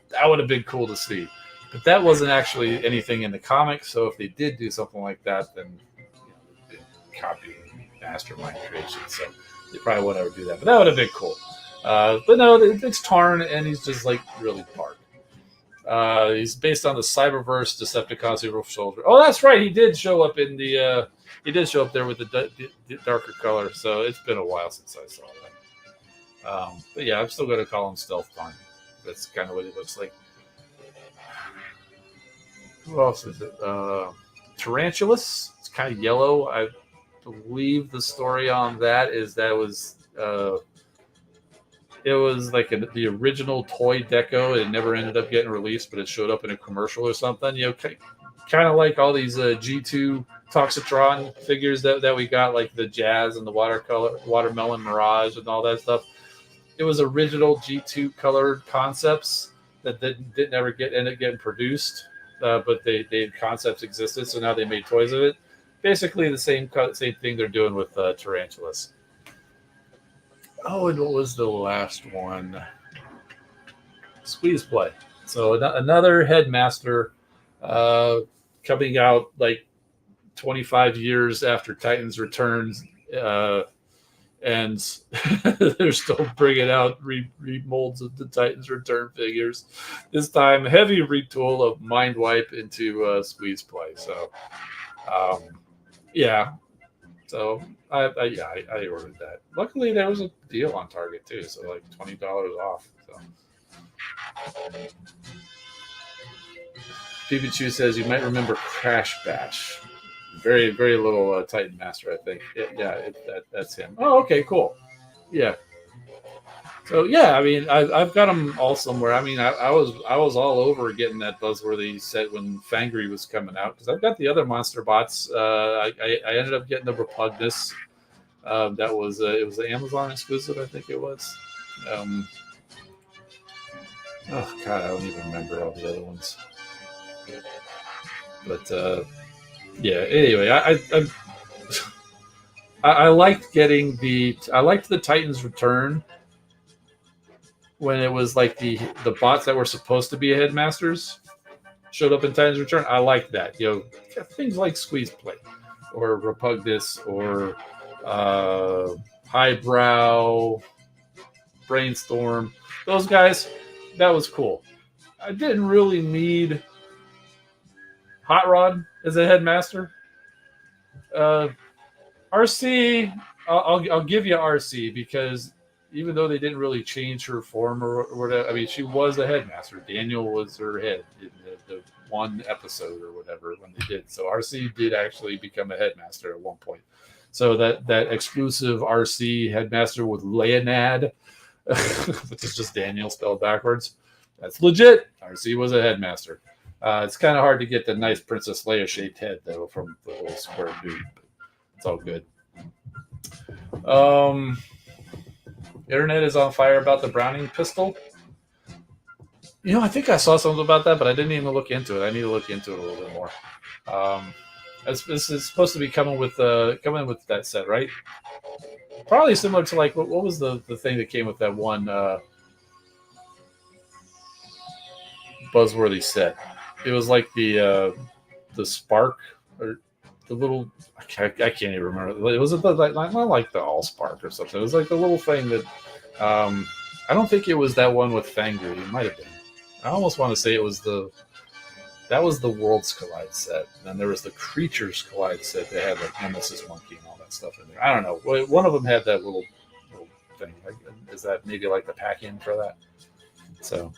That would have been cool to see, but that wasn't actually anything in the comics. So if they did do something like that, then they copying Mastermind Creations. So they probably won't ever do that, but that would have been cool. But no, it's Tarn, and he's just like really dark. He's based on the Cyberverse Decepticon Super Soldier. Oh, that's right. He did show up in the. He did show up there with the darker color, so it's been a while since I saw that. But yeah, I'm still going to call him Stealth Tarn. That's kind of what he looks like. Who else is it? Tarantulas. It's kind of yellow. I believe the story on that is that was it was like the original toy deco. It never ended up getting released, but it showed up in a commercial or something. Kind of like all these G2 Toxitron figures that we got, like the Jazz and the Watermelon Mirage and all that stuff. It was original G2 colored concepts that didn't ever end up getting produced, but they concepts existed, so now they made toys of it. Basically the same thing they're doing with Tarantulas. Oh, and what was the last one? Squeeze Play. So another Headmaster coming out like 25 years after Titans returns, and they're still bringing out remolds of the Titans return figures. This time, heavy retool of Mind Wipe into Squeeze Play. So, yeah. So I ordered that. Luckily, there was a deal on Target too, so like $20 off. So. Pikachu says you might remember Crash Bash. Very, very little Titan Master, I think. That's him. Oh, okay, cool. Yeah. So yeah, I mean, I've got them all somewhere. I mean, I was all over getting that buzzworthy set when Fangry was coming out, because I've got the other monster bots. I ended up getting the Repugnus. That was it was an Amazon exclusive, I think it was. Oh God, I don't even remember all the other ones. But Yeah. Anyway, I liked getting I liked the Titans Return when it was like the bots that were supposed to be headmasters showed up in Titans Return. I liked that. Things like Squeeze Play or Repugnus or uh, Highbrow, Brainstorm. Those guys, that was cool. I didn't really need Hot Rod as a headmaster. Uh, RC, I'll give you RC because even though they didn't really change her form or whatever, I mean, she was a headmaster. Daniel was her head in the one episode or whatever when they did. So RC did actually become a headmaster at one point. So that exclusive RC headmaster with Leonad, which is just Daniel spelled backwards, that's legit. RC was a headmaster. It's kind of hard to get the nice Princess Leia shaped head though from the little square dude. It's all good. Internet is on fire about the Browning pistol. I think I saw something about that, but I didn't even look into it. I need to look into it a little bit more. This is supposed to be coming with that set, right? Probably similar to like what was the thing that came with that one buzzworthy set? It was like the spark or the little I can't even remember. It was like not like the all spark or something. It was like the little thing that I don't think it was that one with Fangry. It might have been. I almost want to say it was that was the Worlds Collide set. And then there was the Creatures Collide set. They had like Nemesis Monkey and all that stuff in there. I don't know. One of them had that little thing. Is that maybe like the pack in for that? So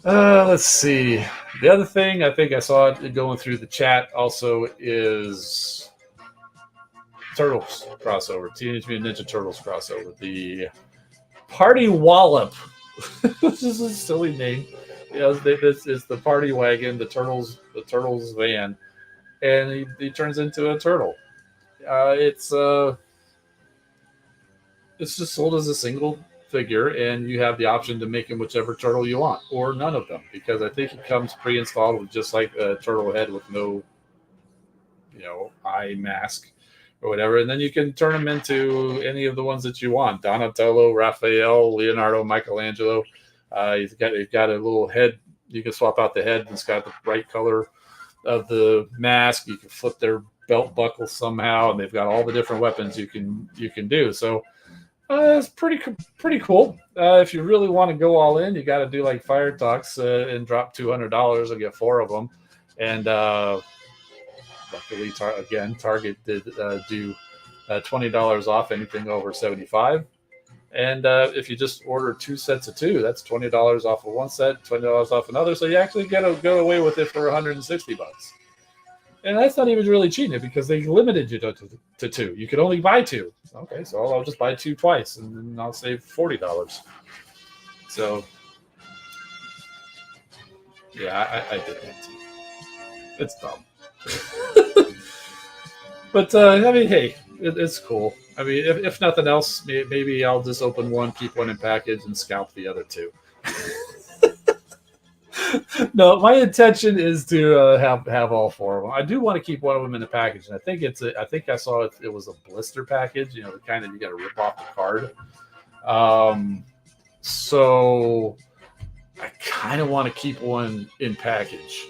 let's see. The other thing I think I saw it going through the chat also is Turtles crossover, Teenage Mutant Ninja Turtles crossover, the Party Wallop, which is a silly name. This is the party wagon, the turtles van, and he turns into a turtle. It's just sold as a single figure, and you have the option to make him whichever turtle you want, or none of them, because I think it comes pre-installed with just like a turtle head with no, eye mask or whatever, and then you can turn them into any of the ones that you want: Donatello, Raphael, Leonardo, Michelangelo. He's got a little head. You can swap out the head, and it's got the right color of the mask. You can flip their belt buckle somehow, and they've got all the different weapons you can do. So it's pretty cool. If you really want to go all in, you got to do like Fire Talks and drop $200 and get 4 of them. And luckily, Target did do $20 off anything over $75. And if you just order 2 sets of 2, that's $20 off of one set, $20 off another. So you actually go away with it for $160. And that's not even really cheating because they limited you to 2. You could only buy 2. Okay, so I'll just buy 2 twice, and then I'll save $40. So, yeah, I did that too. It's dumb. But, I mean, hey, it's cool. I mean, if nothing else, maybe I'll just open one, keep one in package, and scalp the other 2. No, my intention is to have all 4 of them. I do want to keep one of them in the package, and I think I saw it was a blister package. The kind of you got to rip off the card. So I kind of want to keep one in package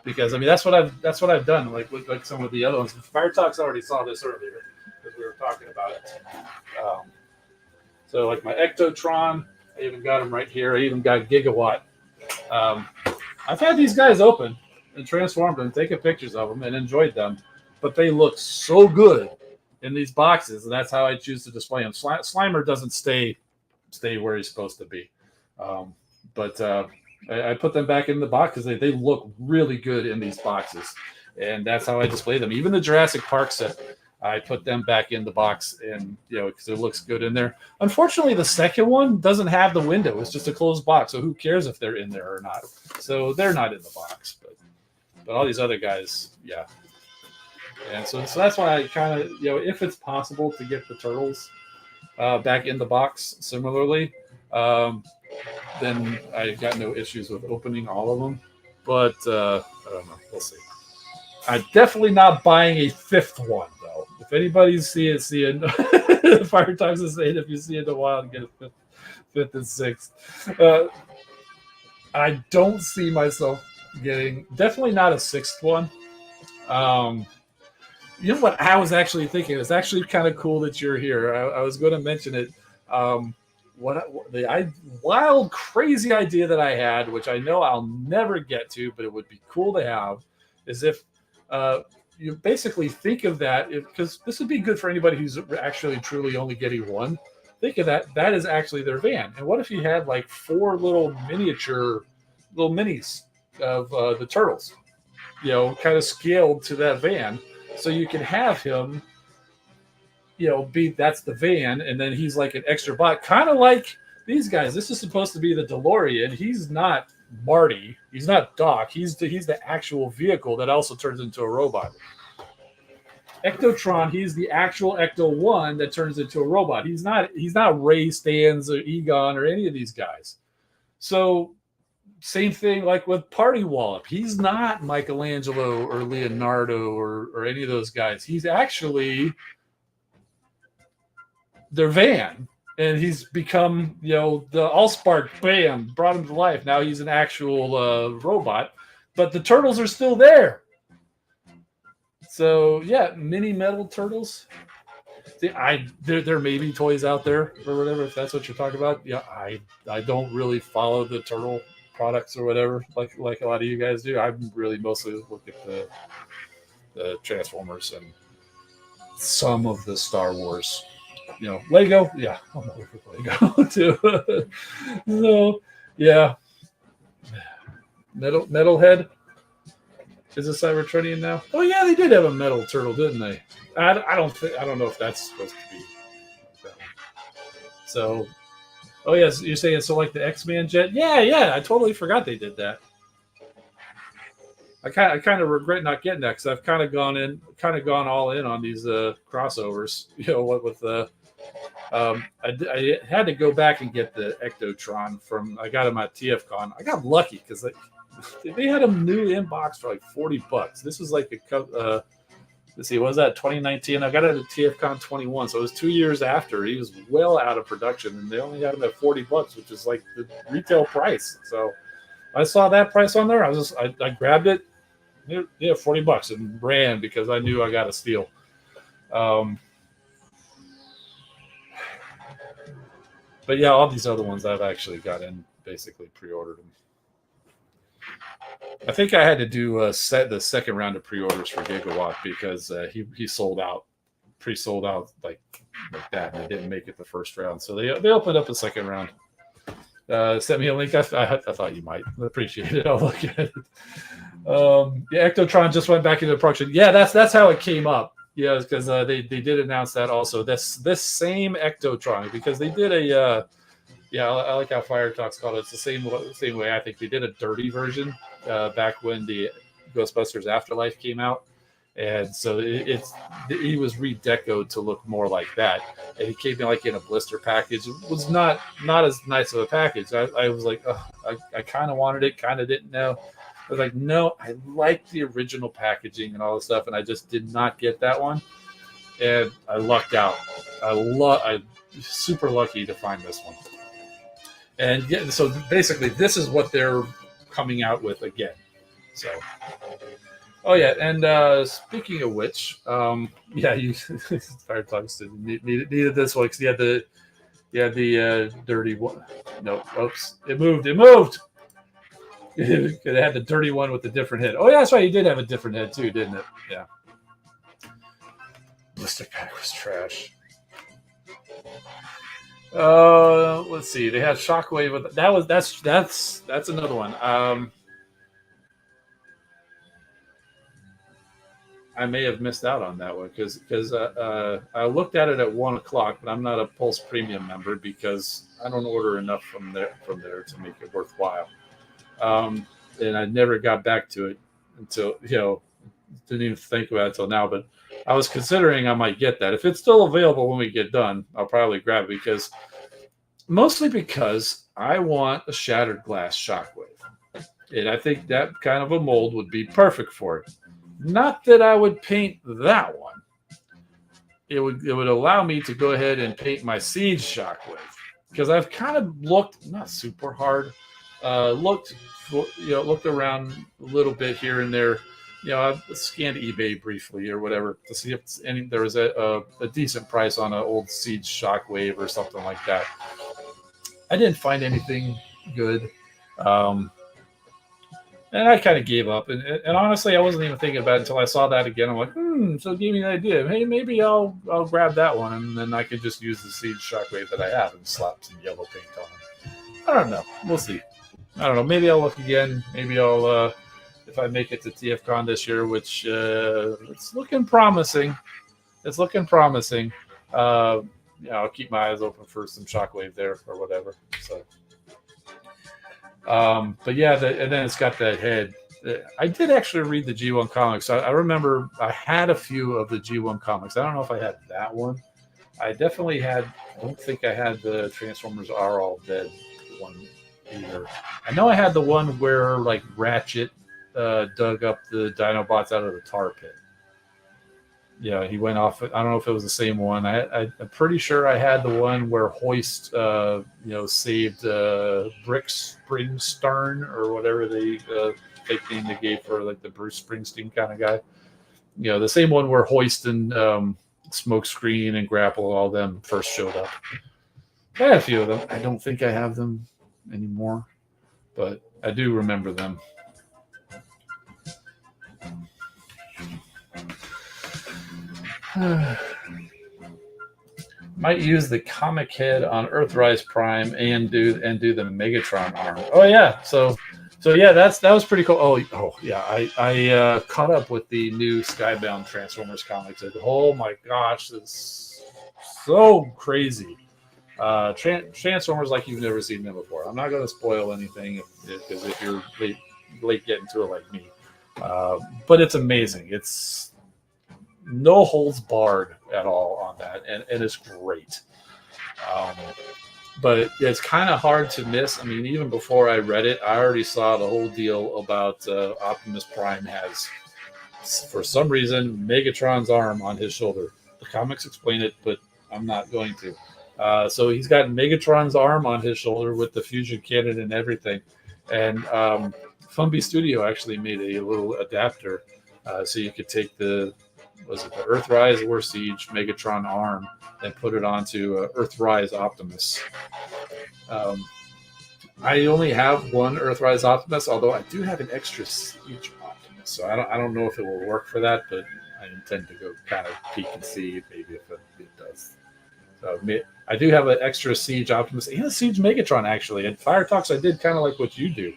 because I mean that's what I've done. Like with some of the other ones. Fire Talks already saw this earlier because we were talking about it. So like my Ectotron, I even got them right here. I even got Gigawatt. I've had these guys open and transformed them, taken pictures of them, and enjoyed them, but they look so good in these boxes, and that's how I choose to display them. Slimer doesn't stay where he's supposed to be, but I put them back in the box because they look really good in these boxes, and that's how I display them. Even the Jurassic Park set, I put them back in the box, and because it looks good in there. Unfortunately, the second one doesn't have the window; it's just a closed box. So who cares if they're in there or not? So they're not in the box, but all these other guys, yeah. And so that's why I kind of if it's possible to get the turtles back in the box similarly, then I got no issues with opening all of them. But I don't know. We'll see. I'm definitely not buying a fifth one, though. If anybody's seeing Fire Times is saying if you see it in the wild, get a fifth and sixth. I don't see myself getting, definitely not a sixth one. Um, you know what I was actually thinking? It's actually kind of cool that you're here. I was going to mention it. Um, wild, crazy idea that I had, which I know I'll never get to, but it would be cool to have, is if you basically think of that, because this would be good for anybody who's actually truly only getting one. Think of that. That is actually their van. And what if you had like 4 little minis of the turtles, kind of scaled to that van, so you can have him, that's the van, and then he's like an extra bot, kind of like these guys. This is supposed to be the DeLorean. He's not Marty. He's not Doc. He's the actual vehicle that also turns into a robot. Ectotron, he's the actual Ecto One that turns into a robot. He's not Ray Stans or Egon or any of these guys. So same thing like with Party Wallop. He's not Michelangelo or Leonardo or any of those guys. He's actually their van. And he's become, the Allspark, bam, brought him to life. Now he's an actual robot. But the turtles are still there. So, yeah, mini metal turtles. There may be toys out there or whatever, if that's what you're talking about. Yeah, I don't really follow the turtle products or whatever like a lot of you guys do. I'm really mostly look at the Transformers and some of the Star Wars. Lego. Yeah, I'm over with Lego too. So, yeah. Metalhead is a Cybertronian now. Oh yeah, they did have a metal turtle, didn't they? I don't know if that's supposed to be that one. So, oh yes, you're saying so like the X-Man jet? Yeah. I totally forgot they did that. I kind of regret not getting that because I've kind of gone all in on these crossovers. What with the I had to go back and get the Ectotron I got him at TFCon. I got lucky because they had him new in box for like $40. This was like let's see, what was that, 2019? I got it at TFCon 21, so it was 2 years after. He was well out of production, and they only had him at $40, which is like the retail price. So I saw that price on there. I grabbed it. Yeah, $40 and ran because I knew I got a steal. But yeah, all these other ones I've actually got in, basically pre-ordered them. I think I had to do the second round of pre-orders for Gigawatt because he sold out, pre-sold out like that, and they didn't make it the first round. So they opened up a second round. Sent me a link. I thought you might appreciate it. I'll look at it. Ectotron just went back into production. Yeah, that's how it came up. Yeah, because they did announce that also. This same Ectotron, because they did a I like how Fire Talks called it. It's the same way. I think they did a dirty version back when the Ghostbusters Afterlife came out, and so he was redecoed to look more like that. And he came in like in a blister package. It was not as nice of a package. I was like, I kind of wanted it, kind of didn't know. I was like, no, I like the original packaging and all this stuff, and I just did not get that one, and I lucked out. I'm super lucky to find this one. And yeah, so basically, this is what they're coming out with again. So, oh yeah, and speaking of which, you Fire Talks needed this one because you had the dirty one. No, oops, it moved. It had the dirty one with the different head. Oh yeah, that's right. You did have a different head too, didn't it? Yeah. Blister pack was trash. Let's see. They had Shockwave with that's another one. I may have missed out on that one because I looked at it at 1:00, but I'm not a Pulse Premium member because I don't order enough from there to make it worthwhile. And I never got back to it until, didn't even think about it until now, but I was considering I might get that. If it's still available when we get done, I'll probably grab it mostly because I want a shattered glass Shockwave. And I think that kind of a mold would be perfect for it. Not that I would paint that one. It would allow me to go ahead and paint my Siege Shockwave, because I've kind of looked, not super hard, looked looked around a little bit here and there. I've scanned eBay briefly or whatever to see if there was a decent price on an old Siege Shockwave or something like that. I didn't find anything good. And I kind of gave up. And honestly, I wasn't even thinking about it until I saw that again. I'm like, so it gave me an idea. Hey, maybe I'll grab that one, and then I could just use the Siege Shockwave that I have and slap some yellow paint on it. I don't know. We'll see. I don't know. Maybe I'll look again. Maybe I'll, if I make it to TFCon this year, which it's looking promising. It's looking promising. I'll keep my eyes open for some Shockwave there or whatever. So. But yeah, and then it's got that head. I did actually read the G1 comics. I remember I had a few of the G1 comics. I don't know if I had that one. I definitely had. I don't think I had the Transformers Are All Dead one either. I know I had the one where like Ratchet dug up the Dinobots out of the tar pit. Yeah, he went off. I don't know if it was the same one. I'm pretty sure I had the one where Hoist, saved Brick Springstern or whatever they fake name they gave for like the Bruce Springsteen kind of guy. The same one where Hoist and Smokescreen and Grapple, all them first showed up. I had a few of them. I don't think I have them anymore, but I do remember them. Might use the comic head on Earthrise Prime and do the Megatron arm. Oh yeah, so yeah, that was pretty cool. Oh yeah, I caught up with the new Skybound Transformers comics. Oh my gosh, it's so crazy. Transformers like you've never seen them before. I'm not going to spoil anything because if you're late getting to it like me, but it's amazing. It's no holds barred at all on that, and it's great. But it's kind of hard to miss. I mean, even before I read it, I already saw the whole deal about Optimus Prime has, for some reason, Megatron's arm on his shoulder. The comics explain it, but I'm not going to. So he's got Megatron's arm on his shoulder with the fusion cannon and everything. And Funby Studio actually made a little adapter so you could take the Earthrise or Siege Megatron arm and put it onto Earthrise Optimus. I only have one Earthrise Optimus, although I do have an extra Siege Optimus, so I don't know if it will work for that, but I intend to go kind of peek and see maybe if it does. So I do have an extra Siege Optimus and a Siege Megatron actually. At Fire Talks, I did kind of like what you do,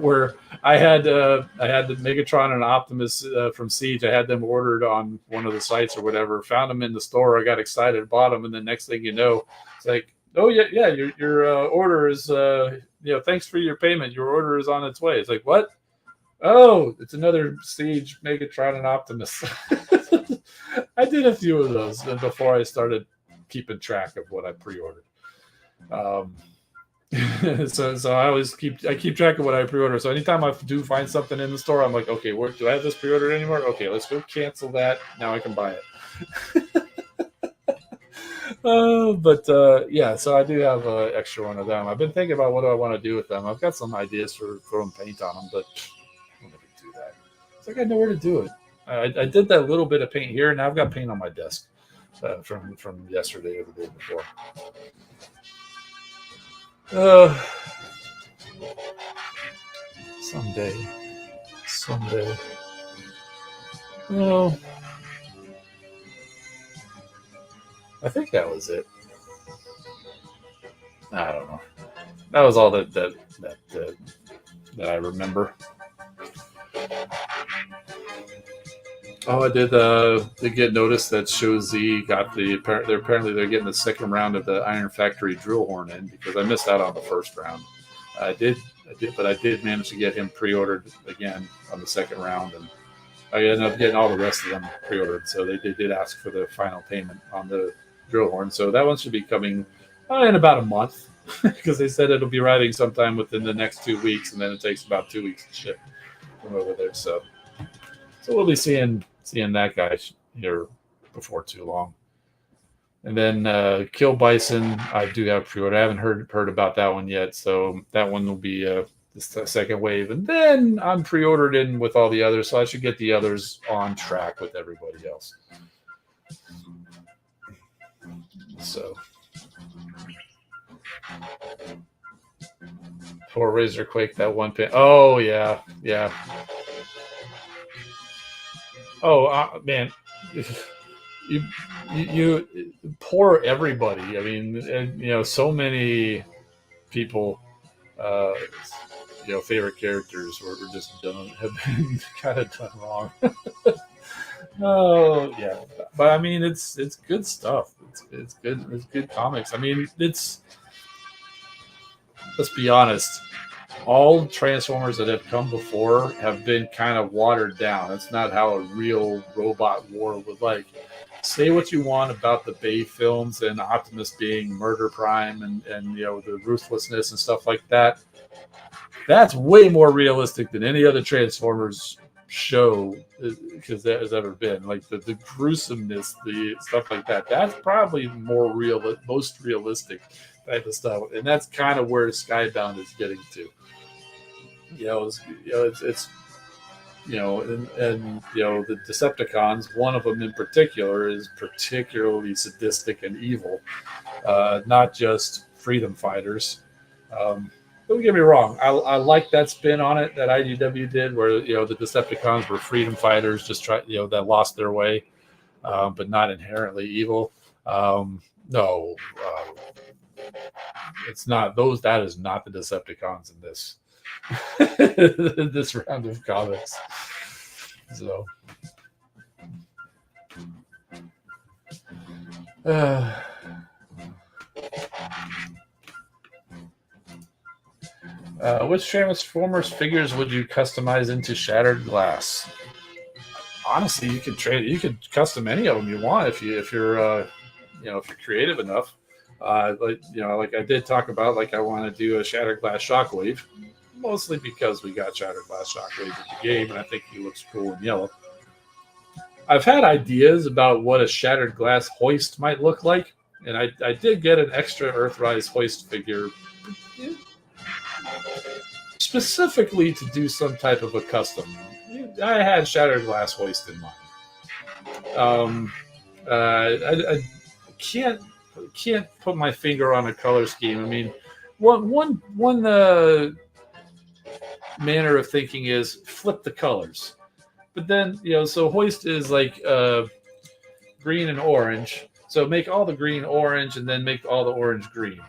where I had the Megatron and Optimus from Siege. I had them ordered on one of the sites or whatever. Found them in the store. I got excited, bought them, and the next thing you know, it's like, oh yeah, your order is thanks for your payment. Your order is on its way. It's like, what? Oh, it's another Siege Megatron and Optimus. I did a few of those before I started keeping track of what I pre-ordered. So I always keep track of what I pre-order. So anytime I do find something in the store, I'm like, okay, do I have this pre-ordered anymore? Okay, let's go cancel that. Now I can buy it. Yeah, so I do have an extra one of them. I've been thinking about what do I want to do with them. I've got some ideas for throwing paint on them, but I'll never do that. It's like I know where to do it. I did that little bit of paint here, and now I've got paint on my desk from yesterday or the day before. Someday. Oh, I think that was it. I don't know. That was all that I remember. Oh, I did get notice that Show Z got they're getting the second round of the Iron Factory drill horn in because I missed out on the first round. I did manage to get him pre-ordered again on the second round, and I ended up getting all the rest of them pre-ordered. So they did ask for the final payment on the drill horn. So that one should be coming in about a month because they said it'll be arriving sometime within the next 2 weeks, and then it takes about 2 weeks to ship from over there. So So we'll be seeing that guy here before too long. And then Kill Bison, I do have pre-order. I haven't heard about that one yet, so that one will be the second wave. And then I'm pre-ordered in with all the others, so I should get the others on track with everybody else. So, poor Razor Quake, that one pin. Oh yeah. Oh man. You poor everybody. I mean, so many people, favorite characters were just have been kind of done wrong. Oh yeah, but I mean, it's good stuff. It's good comics. I mean, let's be honest. All Transformers that have come before have been kind of watered down. That's not how a real robot war would like. Say what you want about the Bay films and Optimus being Murder Prime and the ruthlessness and stuff like that. That's way more realistic than any other Transformers show because that has ever been. Like the gruesomeness, the stuff like that. That's probably most realistic type of stuff, and that's kind of where Skybound is getting to. And the Decepticons, one of them in particular, is particularly sadistic and evil, not just freedom fighters. Don't get me wrong, I like that spin on it that IDW did, where the Decepticons were freedom fighters, just that lost their way, but not inherently evil. No, it's not those. That is not the Decepticons in this. This round of comics. So which Transformers figures would you customize into Shattered Glass? Honestly, you could custom any of them you want if you're creative enough. Like I did talk about, like I want to do a Shattered Glass Shockwave, mostly because we got Shattered Glass Shockwave in the game, and I think he looks cool in yellow. I've had ideas about what a Shattered Glass Hoist might look like, and I did get an extra Earthrise Hoist figure specifically to do some type of a custom. I had Shattered Glass Hoist in mind. I can't put my finger on a color scheme. I mean, one manner of thinking is flip the colors, but then so Hoist is like green and orange, so make all the green orange and then make all the orange green.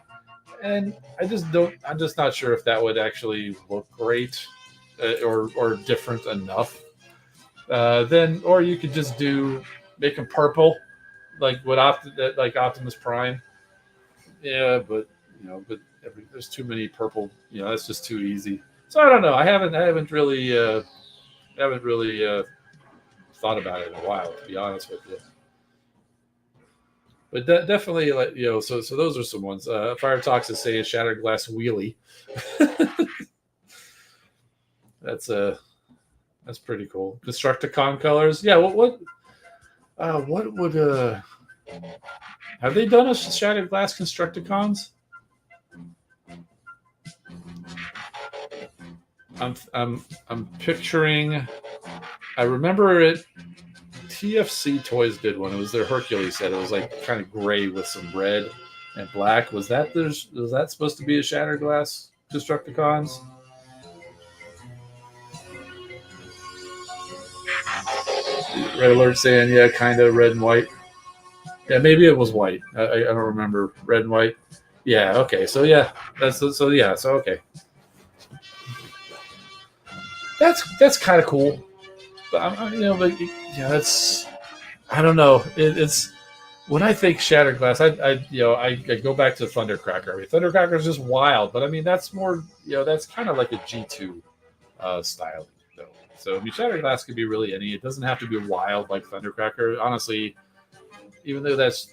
And I'm just not sure if that would actually look great or different enough. Or you could just make them purple, like like Optimus Prime. Yeah, but there's too many purple. That's just too easy. So I don't know. I haven't really thought about it in a while, to be honest with you. But definitely, so those are some ones. Fire Talks is saying Shattered Glass Wheelie. That's pretty cool. Constructicon colors, yeah. What would have they done a Shattered Glass Constructicons? I'm picturing. I remember it. TFC Toys did one. It was their Hercules set. It was like kind of gray with some red and black. Was that supposed to be a Shattered Glass Constructicons? Red Alert saying, yeah, kind of red and white. Yeah, maybe it was white. I don't remember. Red and white. Yeah. Okay. So yeah, So okay. That's kind of cool. But that's. I don't know. It's when I think Shattered Glass, I go back to Thundercracker. I mean, Thundercracker is just wild, but I mean that's more that's kind of like a G2 style though. So I mean, Shattered Glass could be really any. It doesn't have to be wild like Thundercracker. Honestly, even though that's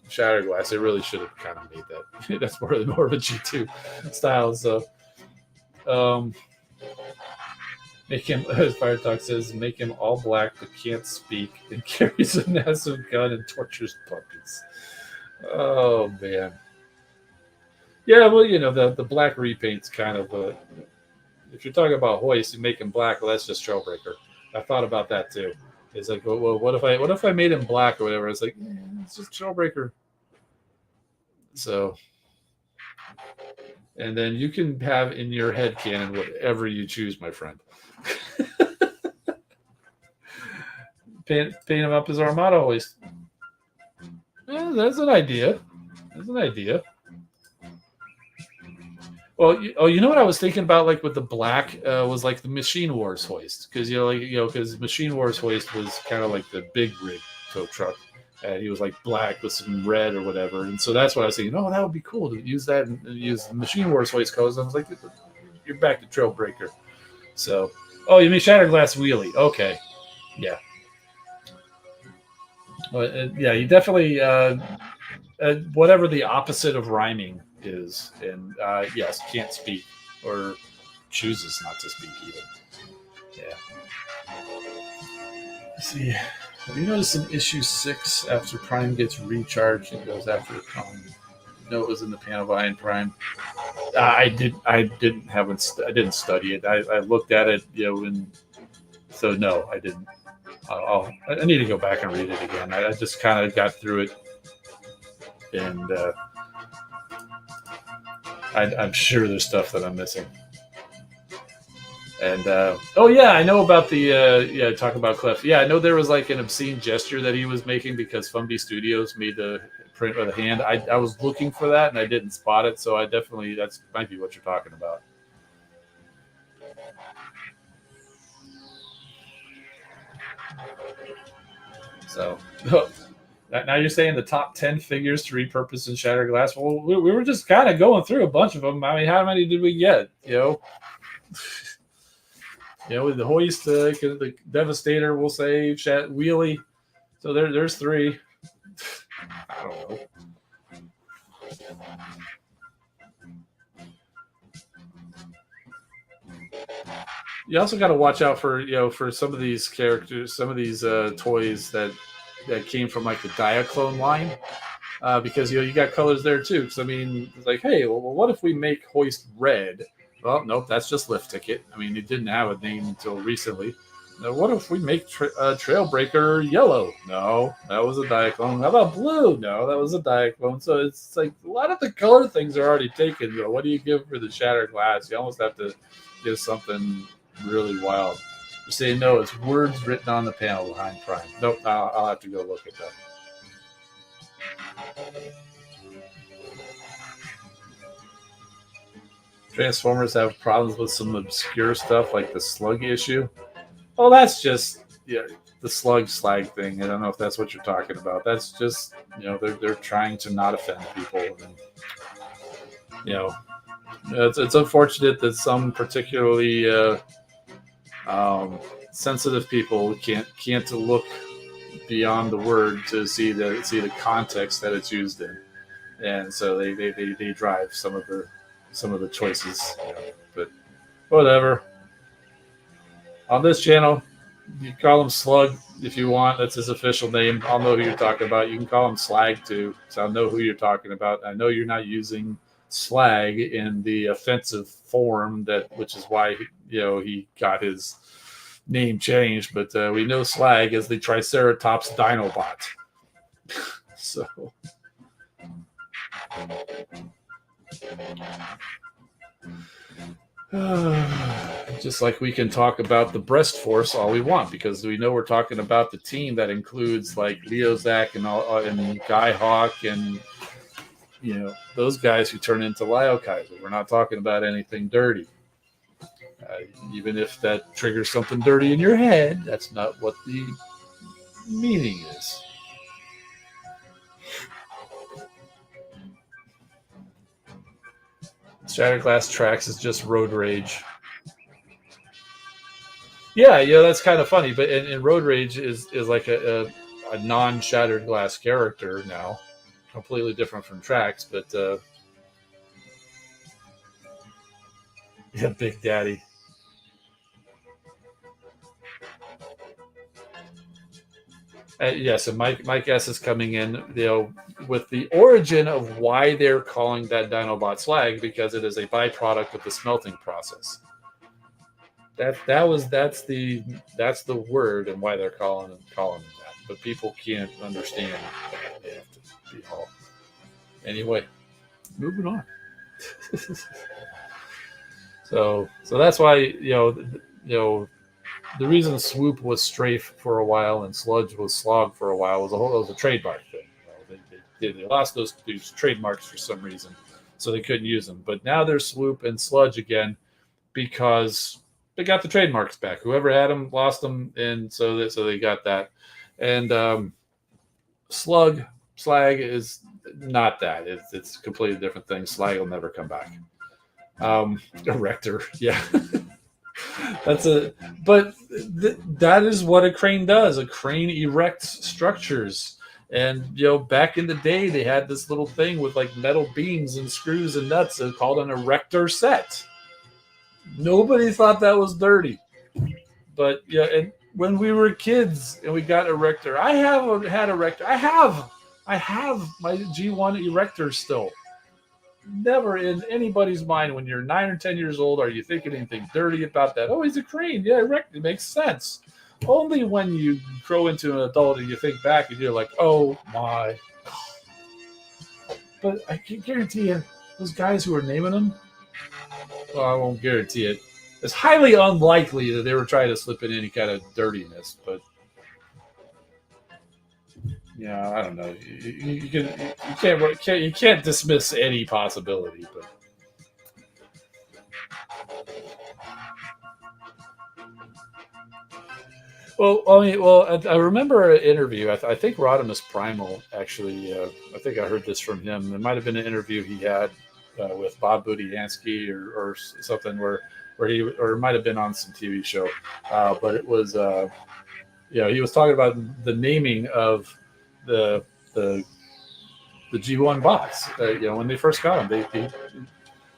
Shattered Glass, they really should have kind of made that. That's more of a G2 style. So. Make him, as Fire Talk says, make him all black but can't speak and carries a massive gun and tortures puppies. Oh man. Yeah, well, the black repaint's kind of a. If you're talking about Hoist and make him black, well, that's just Trailbreaker. I thought about that too. It's like, well, what if I made him black or whatever? It's like, it's just Trailbreaker. So, and then you can have in your head canon whatever you choose, my friend. Paint him up as Armada Hoist. Yeah, that's an idea. That's an idea. Well, you know what I was thinking about, like with the black, was like the Machine Wars Hoist, because because Machine Wars Hoist was kind of like the big rig tow truck, and he was like black with some red or whatever, and so that's what I was thinking. Oh, that would be cool to use that and use the Machine Wars Hoist codes. I was like, you're back to Trailbreaker. So, oh, you mean Shatterglass Wheelie? Okay, yeah, yeah, you definitely whatever the opposite of rhyming is, and yes, can't speak or chooses not to speak even. Yeah. Let's see. Have you noticed in issue 6 after Prime gets recharged and goes after Prime? No, it was in the Panavine Prime. I didn't study it. I looked at it, and so no, I didn't. I need to go back and read it again. I just kind of got through it, and I'm sure there's stuff that I'm missing. And oh yeah, I know about the talk about Clef. Yeah, I know there was like an obscene gesture that he was making because Fumby Studios made the print of the hand. I was looking for that and I didn't spot it, so I definitely that might be what you're talking about. So now you're saying the top 10 figures to repurpose in Shattered Glass. Well, we were just kind of going through a bunch of them. I mean, how many did we get? With the Hoist, the Devastator, we'll say, Wheelie. So there's 3. I don't know. You also got to watch out for some of these characters, some of these toys that came from like the Diaclone line, because you got colors there too. Because I mean, it's like, hey, well, what if we make Hoist red? Well, nope, that's just Lift Ticket. I mean, it didn't have a name until recently. Now, what if we make Trailbreaker yellow? No, that was a Diaclone. How about blue? No, that was a Diaclone. So it's like a lot of the color things are already taken. What do you give for the Shattered Glass? You almost have to give something really wild. You're saying no, it's words written on the panel behind Prime. Nope, I'll have to go look at that. Transformers have problems with some obscure stuff like the slug issue. Oh, that's just the slug slag thing. I don't know if that's what you're talking about. That's just they're trying to not offend people, and it's unfortunate that some particularly sensitive people can't look beyond the word to see the context that it's used in, and so they drive some of the choices. But whatever. On this channel, you call him Slug if you want. That's his official name. I'll know who you're talking about. You can call him Slag too, so I'll know who you're talking about. I know you're not using slag in the offensive form, which is why he got his name changed. But we know Slag as the Triceratops Dinobot. So. Just like we can talk about the Breast Force all we want, because we know we're talking about the team that includes like Leozak and Guy Hawk and those guys who turn into Lyokaiser. We're not talking about anything dirty. Even if that triggers something dirty in your head, that's not what the meaning is. Shattered Glass Tracks is just road rage. Yeah, that's kind of funny. But in Road Rage is like a non-Shattered Glass character now, completely different from Tracks. But yeah, Big Daddy. Yes, and Mike S is coming in, with the origin of why they're calling that Dinobot slag, because it is a byproduct of the smelting process. That's the word and why they're calling it that. But people can't understand that. They have to be all anyway. Moving on. So that's why the reason Swoop was Strafe for a while and Sludge was Slog for a while was a trademark thing. They lost those trademarks for some reason, so they couldn't use them. But now they're Swoop and Sludge again because they got the trademarks back. Whoever had them lost them, and so they got that. And Slag is not that. It's a completely different thing. Slag will never come back. Erector, yeah. That is what a crane does. A crane erects structures. And back in the day, they had this little thing with like metal beams and screws and nuts called an erector set. Nobody thought that was dirty, but yeah. And when we were kids and we got erector, I have had erector. I have my G1 erector still. Never in anybody's mind when you're 9 or 10 years old are you thinking anything dirty about that. Oh, he's a crane. Yeah, erect. It makes sense. Only when you grow into an adult and you think back and you're like, oh my. But I can guarantee you, those guys who are naming them, well, I won't guarantee it. It's highly unlikely that they were trying to slip in any kind of dirtiness, but yeah, I don't know. You can't dismiss any possibility, but. I remember an interview. I think Rodimus Primal actually. I think I heard this from him. It might have been an interview he had with Bob Budiansky or something where it might have been on some TV show. But it was, he was talking about the naming of the G1 bots. When they first got them,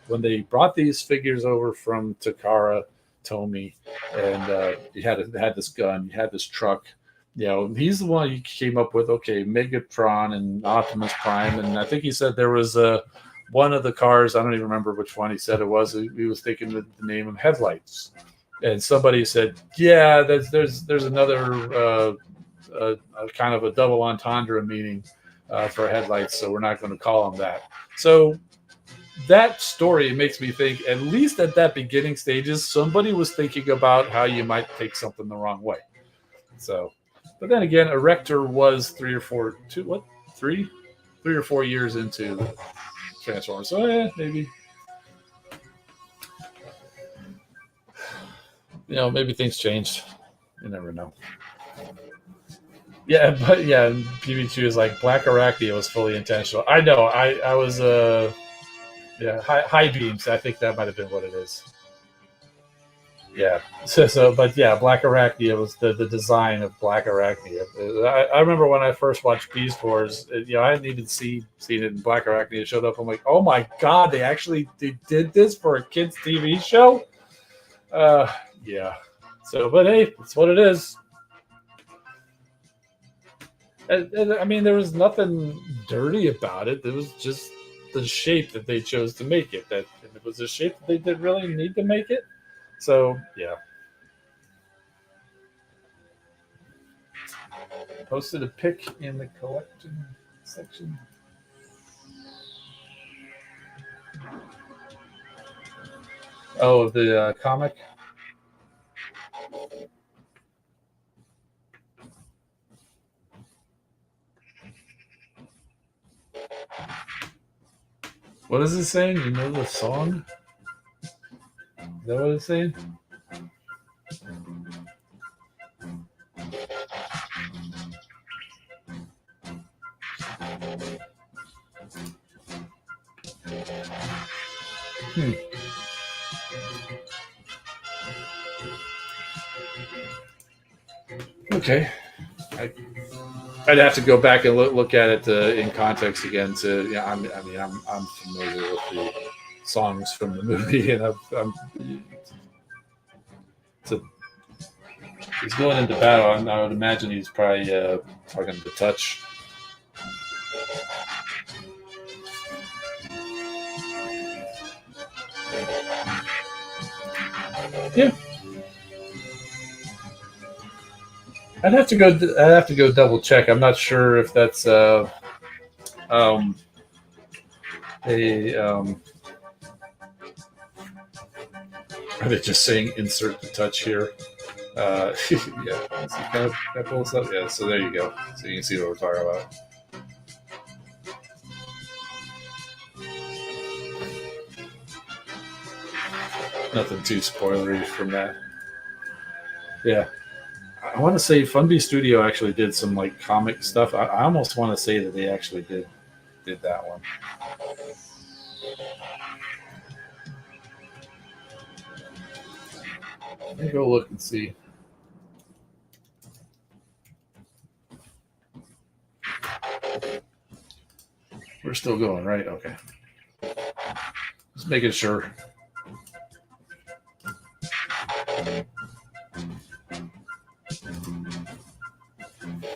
when they brought these figures over from Takara Tomy, and he had this gun, he had this truck. He's the one he came up with. Okay, Megatron and Optimus Prime, and I think he said there was one of the cars. I don't even remember which one he said it was. He was thinking the name of Headlights, and somebody said, "Yeah, there's another kind of a double entendre meaning for Headlights, so we're not going to call them that." So. That story makes me think, at least at that beginning stages, somebody was thinking about how you might take something the wrong way. So, but then again, Erector was 3 or 4 years into Transformers. So maybe, maybe things changed. You never know. Yeah, but yeah, PB2 is like Black Arachnia was fully intentional. I know. I was yeah, high beams. I think that might have been what it is. Yeah. But yeah, Black Arachnia was the design of Black Arachnia. I remember when I first watched Beast Wars. I hadn't even seen it, and Black Arachnia showed up. I'm like, oh my god, they did this for a kids' TV show. Yeah. So, but hey, it's what it is. And I mean, there was nothing dirty about it. It was just the shape that they chose to make it. That it was a shape that they didn't really need to make it. So yeah. Posted a pic in the collection section. Oh, the comic. What is it saying? You know the song? Is that what it's saying? Okay. I'd have to go back and look at it in context again. I'm familiar with the songs from the movie, and He's going into battle. I would imagine he's probably talking to Touch. Yeah. I'd have to go double check. I'm not sure if that's um, a are they just saying insert the touch here? Yeah, can I pull this up? Yeah, so there you go. So you can see what we're talking about. Nothing too spoilery from that. Yeah, I want to say Funby Studio actually did some like comic stuff. I almost want to say that they actually did that one. Let me go look and see. We're still going, right? Okay. Just making sure.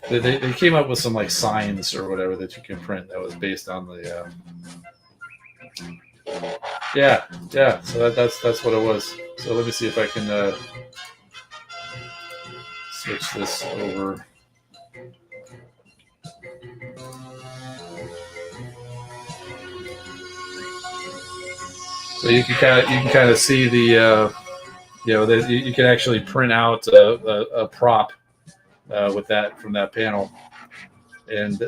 They came up with some like signs or whatever that you can print that was based on the. Yeah. So that's what it was. So let me see if I can switch this over. So you can kind of see the you can actually print out a prop with that from that panel, and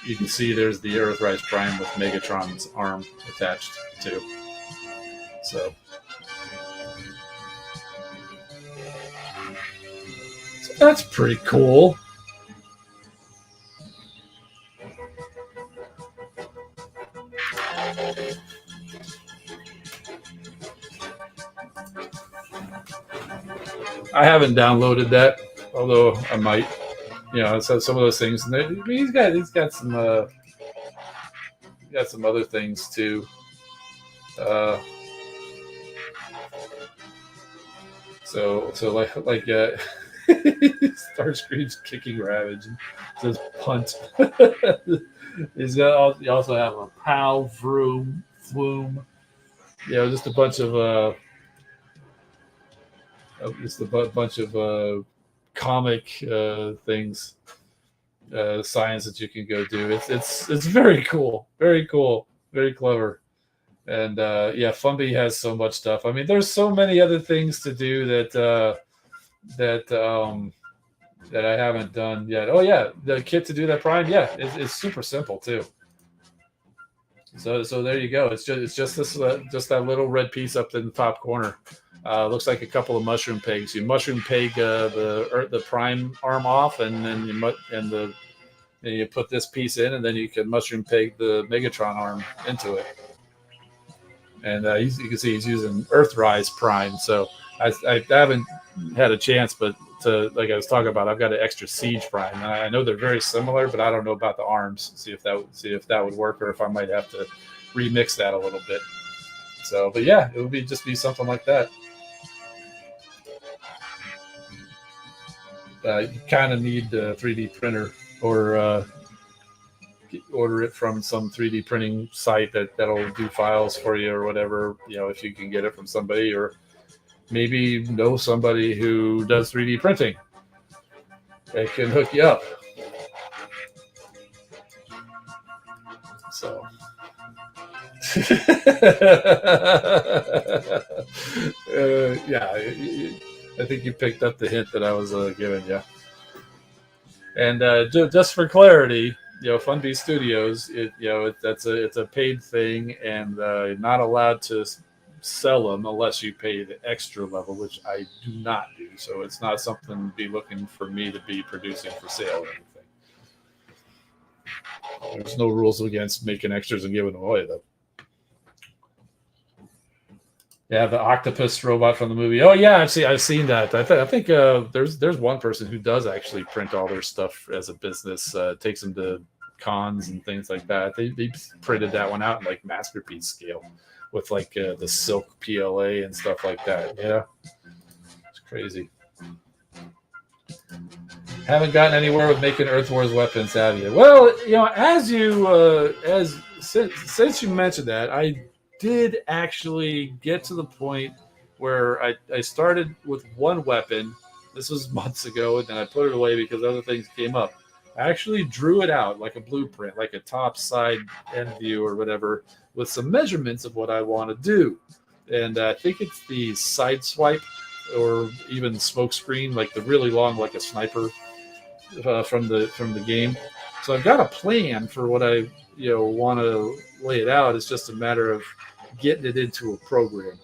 you can see there's the Earthrise Prime with Megatron's arm attached to. So that's pretty cool. I haven't downloaded that, although I might. So some of those things. And he's got some other things too. So like Starscream's kicking Ravage and says punt. He's got. You also have a Pal, Vroom, Flume. Just a bunch of bunch of comic things, science that you can go do. It's very cool, very clever, and Funby has so much stuff. I mean, there's so many other things to do that I haven't done yet. Oh yeah, the kit to do that Prime. Yeah, it's super simple too. So there you go. It's just this just that little red piece up in the top corner. Looks like a couple of mushroom pegs. You mushroom peg the prime arm off, and then you put this piece in, and then you can mushroom peg the Megatron arm into it. And you can see he's using Earthrise Prime. So I haven't had a chance, but like I was talking about, I've got an extra Siege Prime, and I know they're very similar, but I don't know about the arms. See if that would work, or if I might have to remix that a little bit. So, but yeah, it would just be something like that. You kind of need a 3D printer, or order it from some 3D printing site that'll do files for you or whatever. If you can get it from somebody, or maybe know somebody who does 3D printing, they can hook you up. So. I think you picked up the hint that I was giving you. And just for clarity, Funby Studios, it's a paid thing, and not allowed to sell them unless you pay the extra level, which I do not do. So it's not something to be looking for me to be producing for sale or anything. There's no rules against making extras and giving them away, though. Yeah, the octopus robot from the movie. Oh yeah, I've seen that. I think there's one person who does actually print all their stuff as a business. Takes them to cons and things like that. They printed that one out in like masterpiece scale with like the silk PLA and stuff like that. Yeah, it's crazy. Haven't gotten anywhere with making Earth Wars weapons, have you? Well, as since you mentioned that, I did actually get to the point where I started with one weapon. This was months ago, and then I put it away because other things came up. I actually drew it out like a blueprint, like a top, side, end view, or whatever, with some measurements of what I want to do. And I think it's the side swipe or even smoke screen, like the really long, like a sniper from the game. So I've got a plan for what I want to lay it out. It's just a matter of getting it into a program.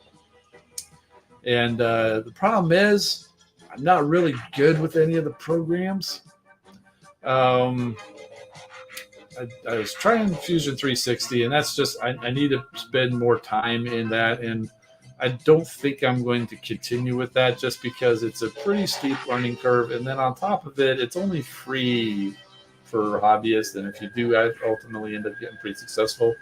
And the problem is, I'm not really good with any of the programs. Um, I was trying Fusion 360, and that's just I need to spend more time in that, and I don't think I'm going to continue with that just because it's a pretty steep learning curve, and then on top of it, it's only free for hobbyists, and if you do ultimately end up getting pretty successful,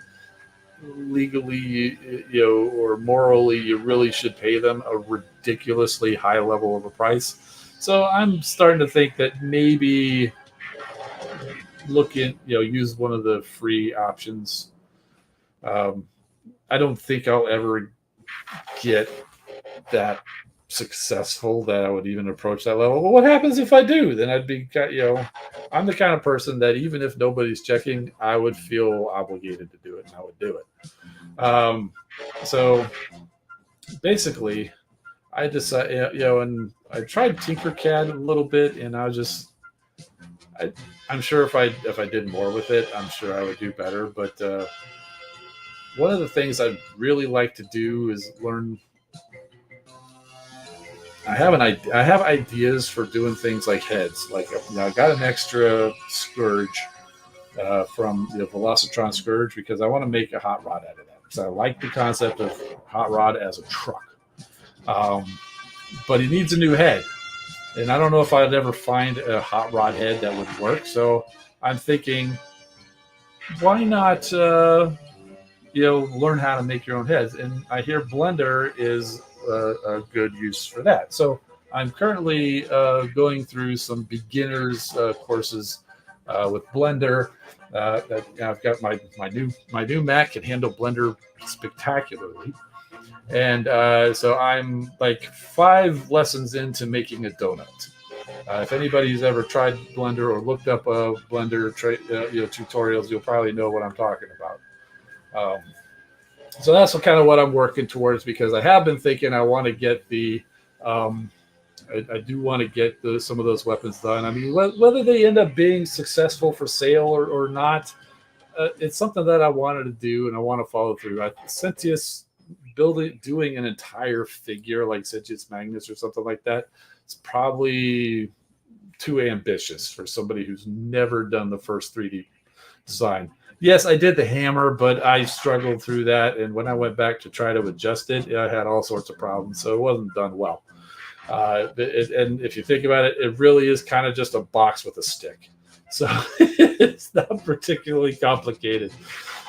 legally, or morally, you really should pay them a ridiculously high level of a price. So I'm starting to think that maybe use one of the free options. Um, I don't think I'll ever get that successful that I would even approach that level. But what happens if I do? Then I'd be, I'm the kind of person that even if nobody's checking, I would feel obligated to do it, and I would do it. So basically, I decided, and I tried Tinkercad a little bit, and I'm sure if I did more with it, I'm sure I would do better. But one of the things I'd really like to do is learn. I have ideas for doing things like heads. Like I got an extra scourge from the Velocitron Scourge because I want to make a hot rod out of that. Because I like the concept of hot rod as a truck. But he needs a new head, and I don't know if I'd ever find a hot rod head that would work. So I'm thinking, why not? Learn how to make your own heads. And I hear Blender is a good use for that. So I'm currently going through some beginners courses with Blender. I've got my new Mac can handle Blender spectacularly, and so I'm like 5 lessons into making a donut. If anybody's ever tried Blender or looked up Blender tutorials, you'll probably know what I'm talking about. So that's kind of what I'm working towards because I have been thinking I want to get I do want to get some of those weapons done. I mean, whether they end up being successful for sale or not, it's something that I wanted to do and I want to follow through. Sentius doing an entire figure like Sentius Magnus or something like that, it's probably too ambitious for somebody who's never done the first 3D design. Yes, I did the hammer, but I struggled through that. And when I went back to try to adjust it, I had all sorts of problems. So it wasn't done well. And if you think about it, it really is kind of just a box with a stick. So it's not particularly complicated.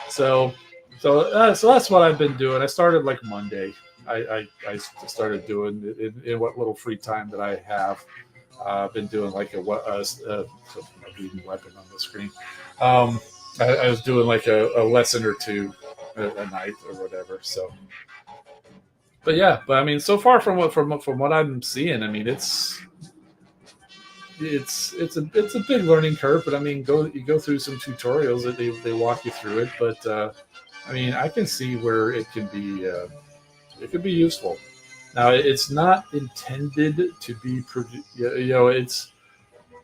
So that's what I've been doing. I started like Monday. I started doing in what little free time that I have. I've been doing like a bleeding weapon on the screen. I was doing like a lesson or two a night or whatever. So, but I mean, so far from what I'm seeing, I mean, it's a big learning curve. But I mean, you go through some tutorials that they walk you through it. But I mean, I can see where it can be useful. Now, it's not intended to be it's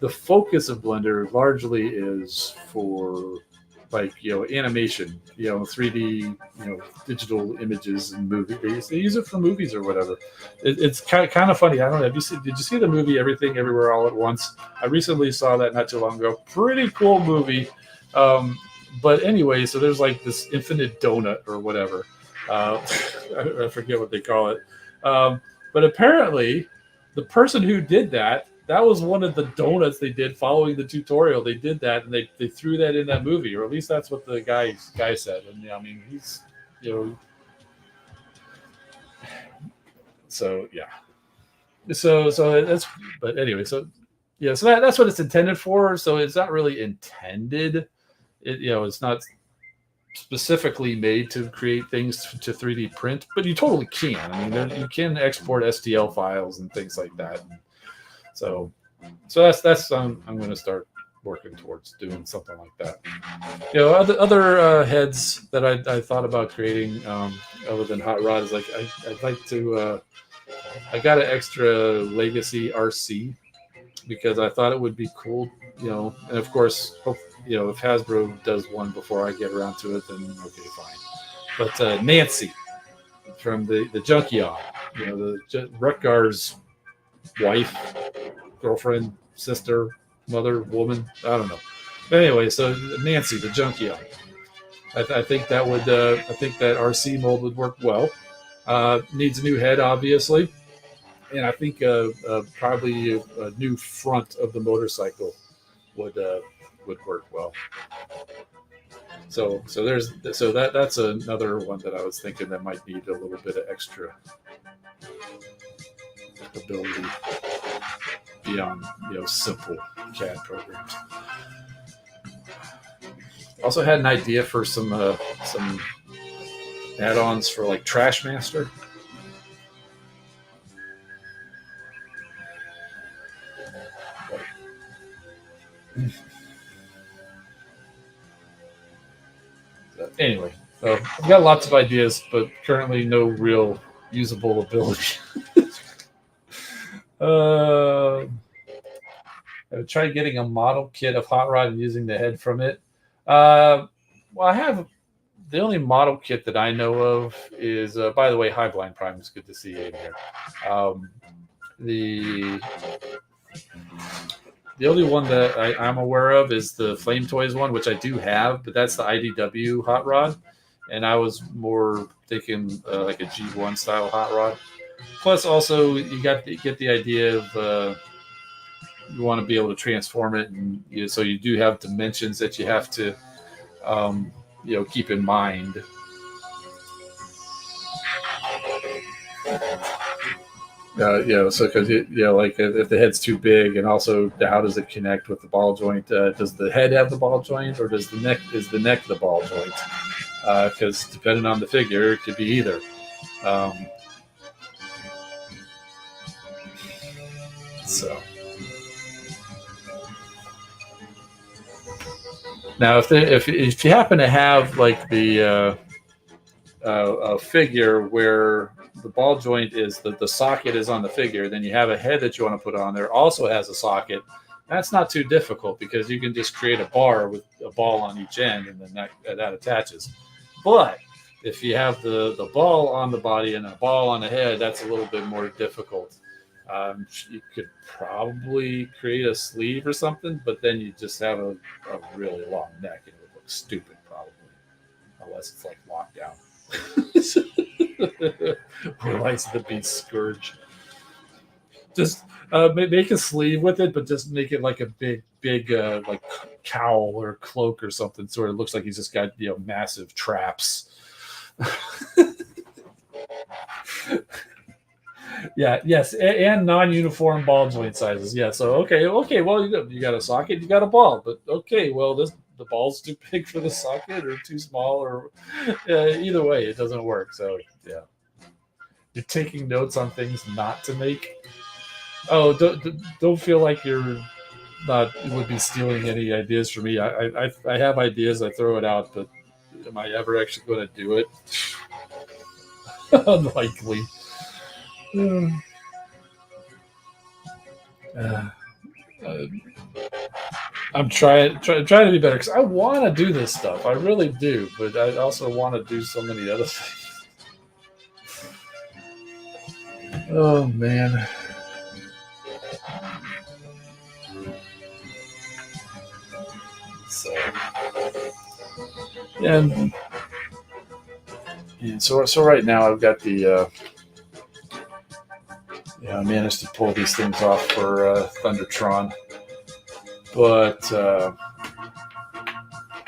the focus of Blender largely is for like animation, 3D, digital images and movies. They use it for movies or whatever. It's kind of funny. I don't know. Did you see the movie Everything Everywhere All at Once? I recently saw that not too long ago. Pretty cool movie. But anyway, so there's like this infinite donut or whatever. I forget what they call it. But apparently, the person who did that was one of the donuts they did following the tutorial. They did that, and they threw that in that movie, or at least that's what the guy said. And I mean, he's so yeah. So that's, but anyway, so Yeah, so that's what it's intended for. So it's not really intended. It's not specifically made to create things to 3D print, but you totally can. I mean, you can export STL files and things like that. So, that's I'm going to start working towards doing something like that. Other heads that I thought about creating, other than Hot Rod, is like I'd like to. I got an extra Legacy RC because I thought it would be cool, and of course, if Hasbro does one before I get around to it, then okay, fine. But Nancy from the Junkion, Rutgar's wife, girlfriend, sister, mother, woman, I don't know. But anyway, so Nancy, the Junkion. I think that would, I think that RC mold would work well. Needs a new head, obviously, and I think probably a new front of the motorcycle would work well. So that's another one that I was thinking that might need a little bit of extra ability beyond simple CAD programs. Also had an idea for some add-ons for like Trashmaster. Anyway, I've got lots of ideas, but currently no real usable ability. I tried getting a model kit of Hot Rod and using the head from it. Well, I have the only model kit that I know of is, by the way, High Blind Prime. It's good to see you in here. The only one that I'm aware of is the Flame Toys one, which I do have, but that's the IDW Hot Rod. And I was more thinking like a G1 style Hot Rod. Plus, also, you get the idea of you want to be able to transform it, and so you do have dimensions that you have to keep in mind. So because like if the head's too big, and also how does it connect with the ball joint? Does the head have the ball joint, or does the neck the ball joint? Because depending on the figure, it could be either. So now, if you happen to have like the a figure where the ball joint is the socket is on the figure, then you have a head that you want to put on there also has a socket. That's not too difficult because you can just create a bar with a ball on each end, and then that attaches. But if you have the ball on the body and a ball on the head, that's a little bit more difficult. You could probably create a sleeve or something, but then you just have a really long neck, and it would look stupid probably, unless it's like locked down. Lights of the Beast Scourge. Just make a sleeve with it, but just make it like a big like cowl or cloak or something, so it looks like he's just got massive traps. Yeah, yes, and non-uniform ball joint sizes. Yeah, so okay. Well, you got a socket, you got a ball, but okay, well, the ball's too big for the socket or too small, or either way, it doesn't work. So yeah, you're taking notes on things not to make. Oh, don't feel like you're not would be stealing any ideas from me. I have ideas, I throw it out, but am I ever actually going to do it? Unlikely. I'm trying to be better because I want to do this stuff. I really do, but I also want to do so many other things. Oh man. So and so right now I've got the I managed to pull these things off for Thundertron, but I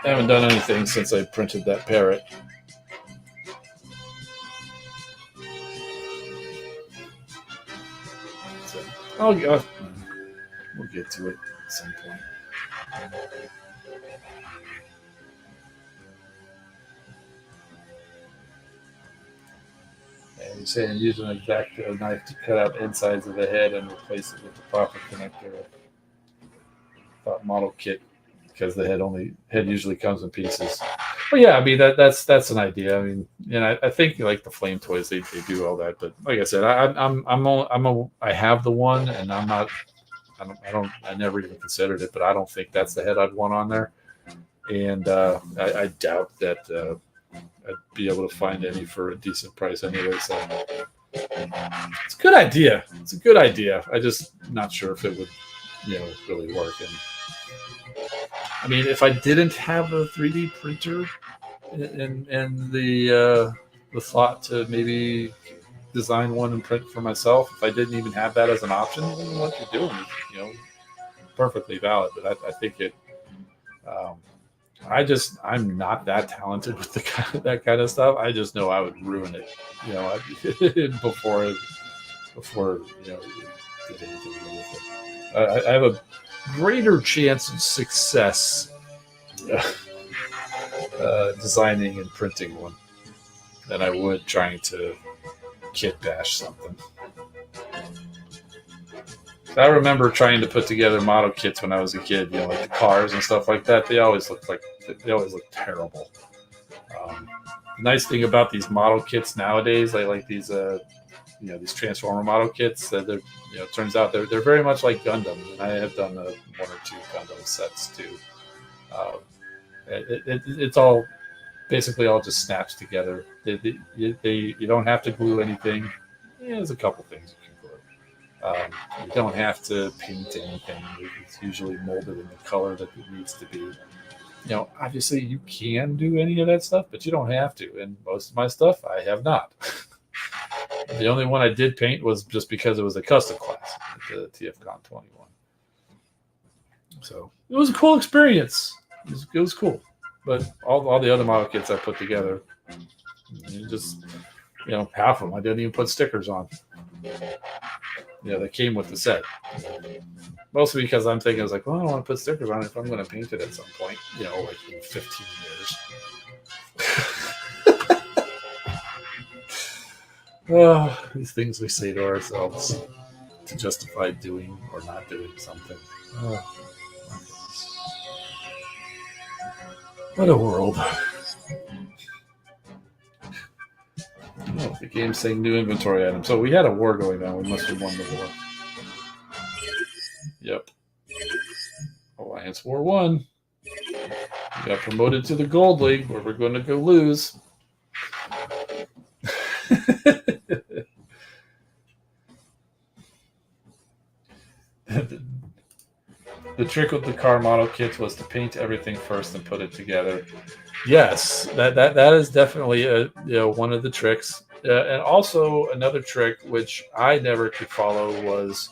haven't done anything since I printed that parrot. So, We'll get to it at some point. And you're saying use an X-Acto knife to cut out insides of the head and replace it with the proper connector. Thought model kit because the head usually comes in pieces. But yeah, I mean that's an idea. I mean, and I think like the flame toys they do all that. But like I said, I have the one, and I never even considered it, but I don't think that's the head I'd want on there, and I doubt that I'd be able to find any for a decent price anyway. So it's a good idea. It's a good idea. I just not sure if it would, really work. And I mean, if I didn't have a 3D printer and the thought to maybe design one and print for myself, if I didn't even have that as an option, then what you're doing is, perfectly valid. But I think it. I'm not that talented with that kind of stuff. I just know I would ruin it, before did anything with it. I have a greater chance of success designing and printing one than I would trying to kit bash something. I remember trying to put together model kits when I was a kid, like the cars and stuff like that. They always looked terrible. The nice thing about these model kits nowadays, like these, these Transformer model kits, that they're, it turns out they're very much like Gundam. And I have done one or two Gundam sets too. It's all basically all just snaps together. You don't have to glue anything. There's a couple things you can glue. You don't have to paint anything. It's usually molded in the color that it needs to be. Obviously you can do any of that stuff, but you don't have to. And most of my stuff I have not. The only one I did paint was just because it was a custom class at the TFCon 21. So it was a cool experience. It was cool. But all the other model kits I put together, just, half of them I didn't even put stickers on. They came with the set. Mostly because I'm thinking, I was like, well, I don't want to put stickers on it if I'm going to paint it at some point, like in 15 years. These things we say to ourselves to justify doing or not doing something. What a world. The game's saying new inventory item. So we had a war going on. We must have won the war. Yep. Alliance War 1. We got promoted to the Gold League, where we're going to go lose. The trick with the car model kits was to paint everything first and put it together. Yes, that is definitely one of the tricks. And also another trick, which I never could follow, was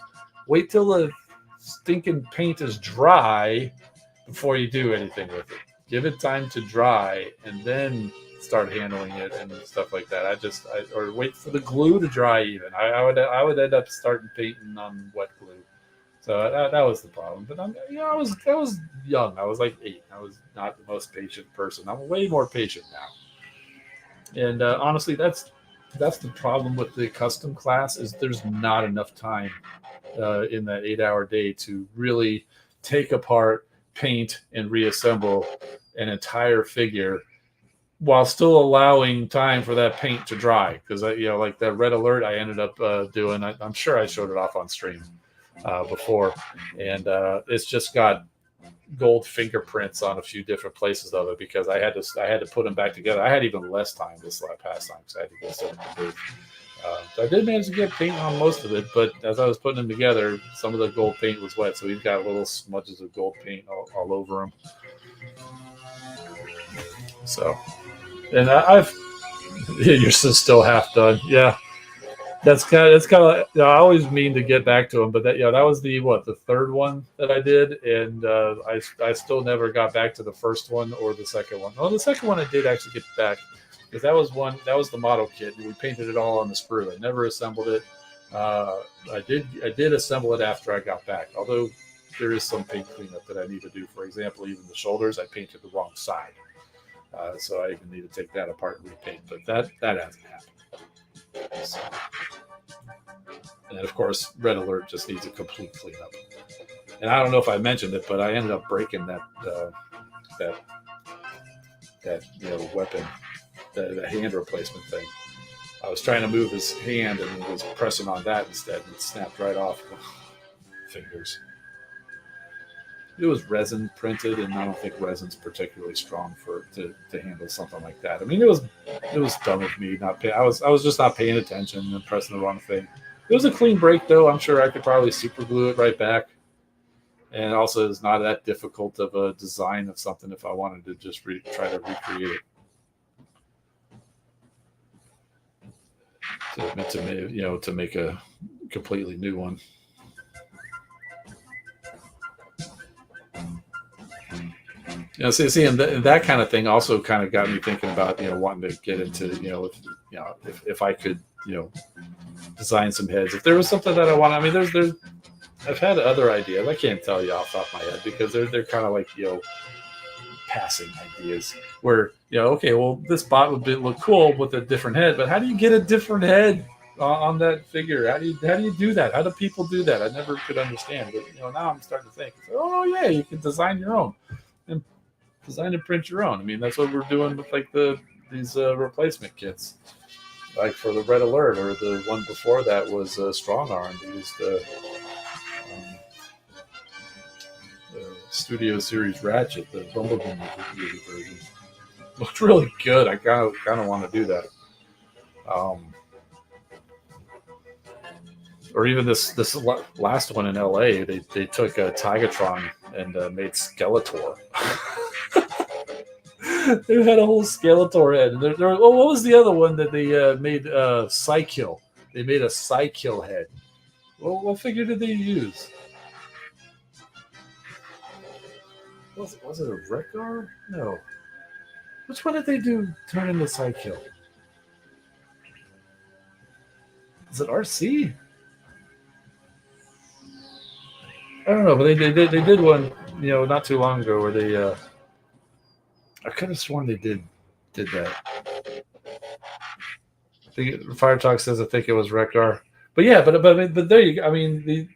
wait till the stinking paint is dry before you do anything with it. Give it time to dry and then start handling it and stuff like that. Or wait for the glue to dry even. I would end up starting painting on wet glue. So that was the problem. But I was young. I was like 8. I was not the most patient person. I'm way more patient now. And honestly, that's the problem with the custom class is there's not enough time in that 8-hour day to really take apart, paint, and reassemble an entire figure while still allowing time for that paint to dry. Because like that red alert I ended up doing, I'm sure I showed it off on stream before, and it's just got gold fingerprints on a few different places of it because I had to put them back together. I had even less time this past time because I had to go set up the booth. So I did manage to get paint on most of it, but as I was putting them together, some of the gold paint was wet, so he's got little smudges of gold paint all over him. So, and you're still half done, yeah. That's kind of I always mean to get back to him, but that was the third one that I did, and I still never got back to the first one or the second one. Well, the second one I did actually get back because that was the model kit, and we painted it all on the sprue. I never assembled it. I did assemble it after I got back, although there is some paint cleanup that I need to do. For example, even the shoulders, I painted the wrong side, so I even need to take that apart and repaint. But that hasn't happened. So, and of course, Red Alert just needs a complete cleanup. And I don't know if I mentioned it, but I ended up breaking that weapon, the hand replacement thing. I was trying to move his hand and was pressing on that instead, and it snapped right off the fingers. It was resin printed, and I don't think resin's particularly strong to handle something like that. I mean, it was dumb of me not pay. I was just not paying attention and pressing the wrong thing. It was a clean break, though. I'm sure I could probably super glue it right back. And also, it's not that difficult of a design of something if I wanted to just try to recreate it. To make a completely new one. And that kind of thing also kind of got me thinking about wanting to get into if I could design some heads. If there was something that I want, I mean, there's I've had other ideas. I can't tell you off the top of my head because they're kind of like passing ideas where okay, well, this bot would look cool with a different head, but how do you get a different head on that figure? How do you do that? How do people do that? I never could understand, but now I'm starting to think, oh yeah, you can design your own and design and print your own. I mean, that's what we're doing with like these replacement kits, like for the Red Alert, or the one before that was Strong Arm. They used the Studio Series Ratchet, the Bumblebee version. Looked really good. I kind of want to do that. Or even this last one in LA, they took a Tigatron and made Skeletor. They had a whole Skeletor head. What was the other one that they made? Psykill. They made a Psykill head. Well, what figure did they use? Was it a Rekgar? No. Which one did they do turn into Psykill? Is it RC? I don't know, but they did one, not too long ago where they. I could have sworn they did that. Fire Talk says I think it was Rekgar, but yeah, but there you go. I mean,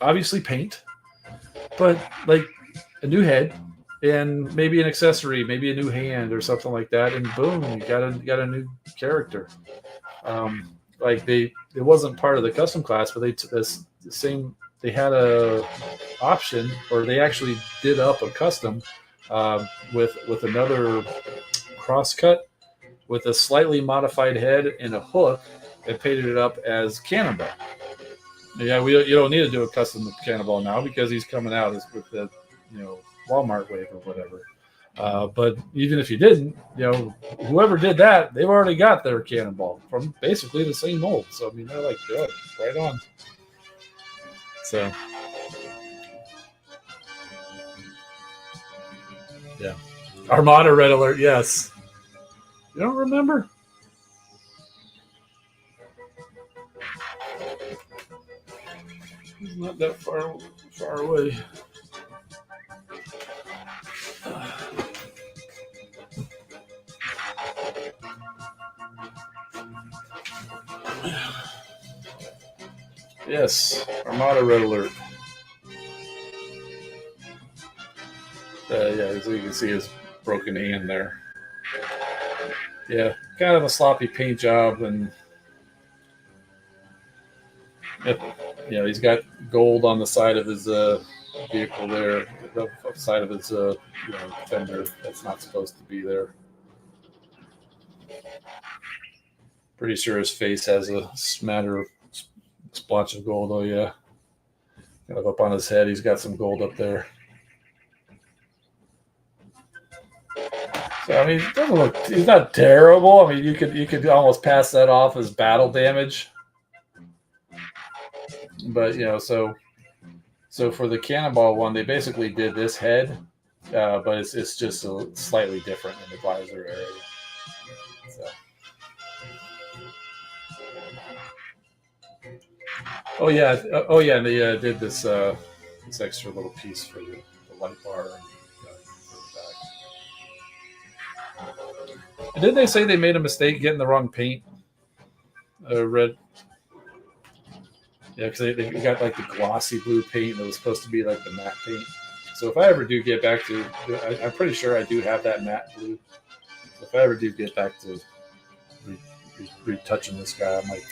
obviously paint, but like a new head and maybe an accessory, maybe a new hand or something like that, and boom, you got a new character. Like it wasn't part of the custom class, but they had a option, or they actually did up a custom with another crosscut with a slightly modified head and a hook, and painted it up as Cannonball. Yeah, you don't need to do a custom Cannonball now because he's coming out with the Walmart wave or whatever. But even if you didn't, whoever did that, they've already got their Cannonball from basically the same mold. So I mean, they're like, good, right on. So yeah, Armada Red Alert. Yes, you don't remember? He's not that far away. Yes, Armada Red Alert. Yeah, so you can see his broken hand there. Yeah, kind of a sloppy paint job, and he's got gold on the side of his vehicle there, the side of his fender that's not supposed to be there. Pretty sure his face has a smatter of splotch of gold. Oh yeah, kind of up on his head, he's got some gold up there. So I mean, it doesn't look. He's not terrible. I mean, you could almost pass that off as battle damage. But so for the Cannonball one, they basically did this head, but it's just slightly different in the visor area. So. Oh yeah, oh yeah. And they did this extra little piece for the light bar and for the back. And did they say they made a mistake getting the wrong paint? Red. Yeah, because they got like the glossy blue paint that was supposed to be like the matte paint. So if I ever do get back to, I'm pretty sure I do have that matte blue. If I ever do get back to retouching this guy, I might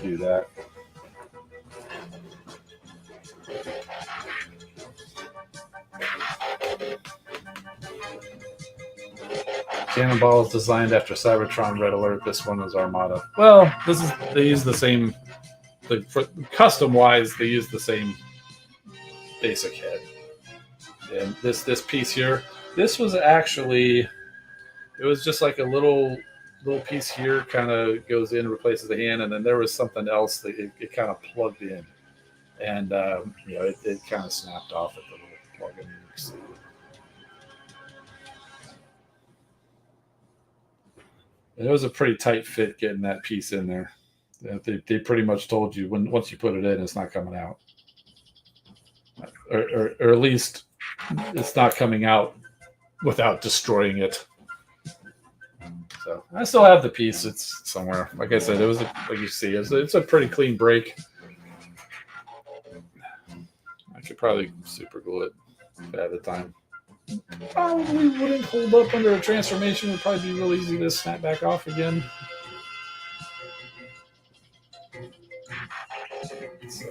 do that. Cannonball is designed after Cybertron Red Alert. This one was Armada. Well, they use the same. Custom wise, they use the same basic head. And this piece here, this was actually, it was just like a little piece here, kind of goes in, replaces the hand, and then there was something else that it kind of plugged in, and it kind of snapped off at the little plug-in. And it was a pretty tight fit getting that piece in there. They pretty much told you once you put it in, it's not coming out, or at least it's not coming out without destroying it. So I still have the piece. It's somewhere. Like I said, it was like you see, it's a pretty clean break. I could probably super glue it at the time. Probably wouldn't hold up under a transformation. It would probably be real easy to snap back off again. So.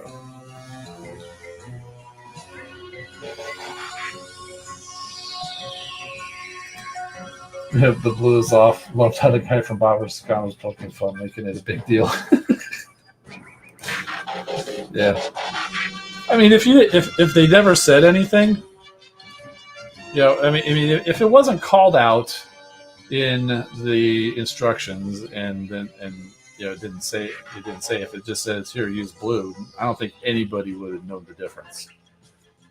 The blue is off. Loved how the guy from Bobber's Con was poking fun, making it a big deal. Yeah. I mean, if they never said anything, I mean, if it wasn't called out in the instructions and it didn't say if it just says here use blue, I don't think anybody would have known the difference.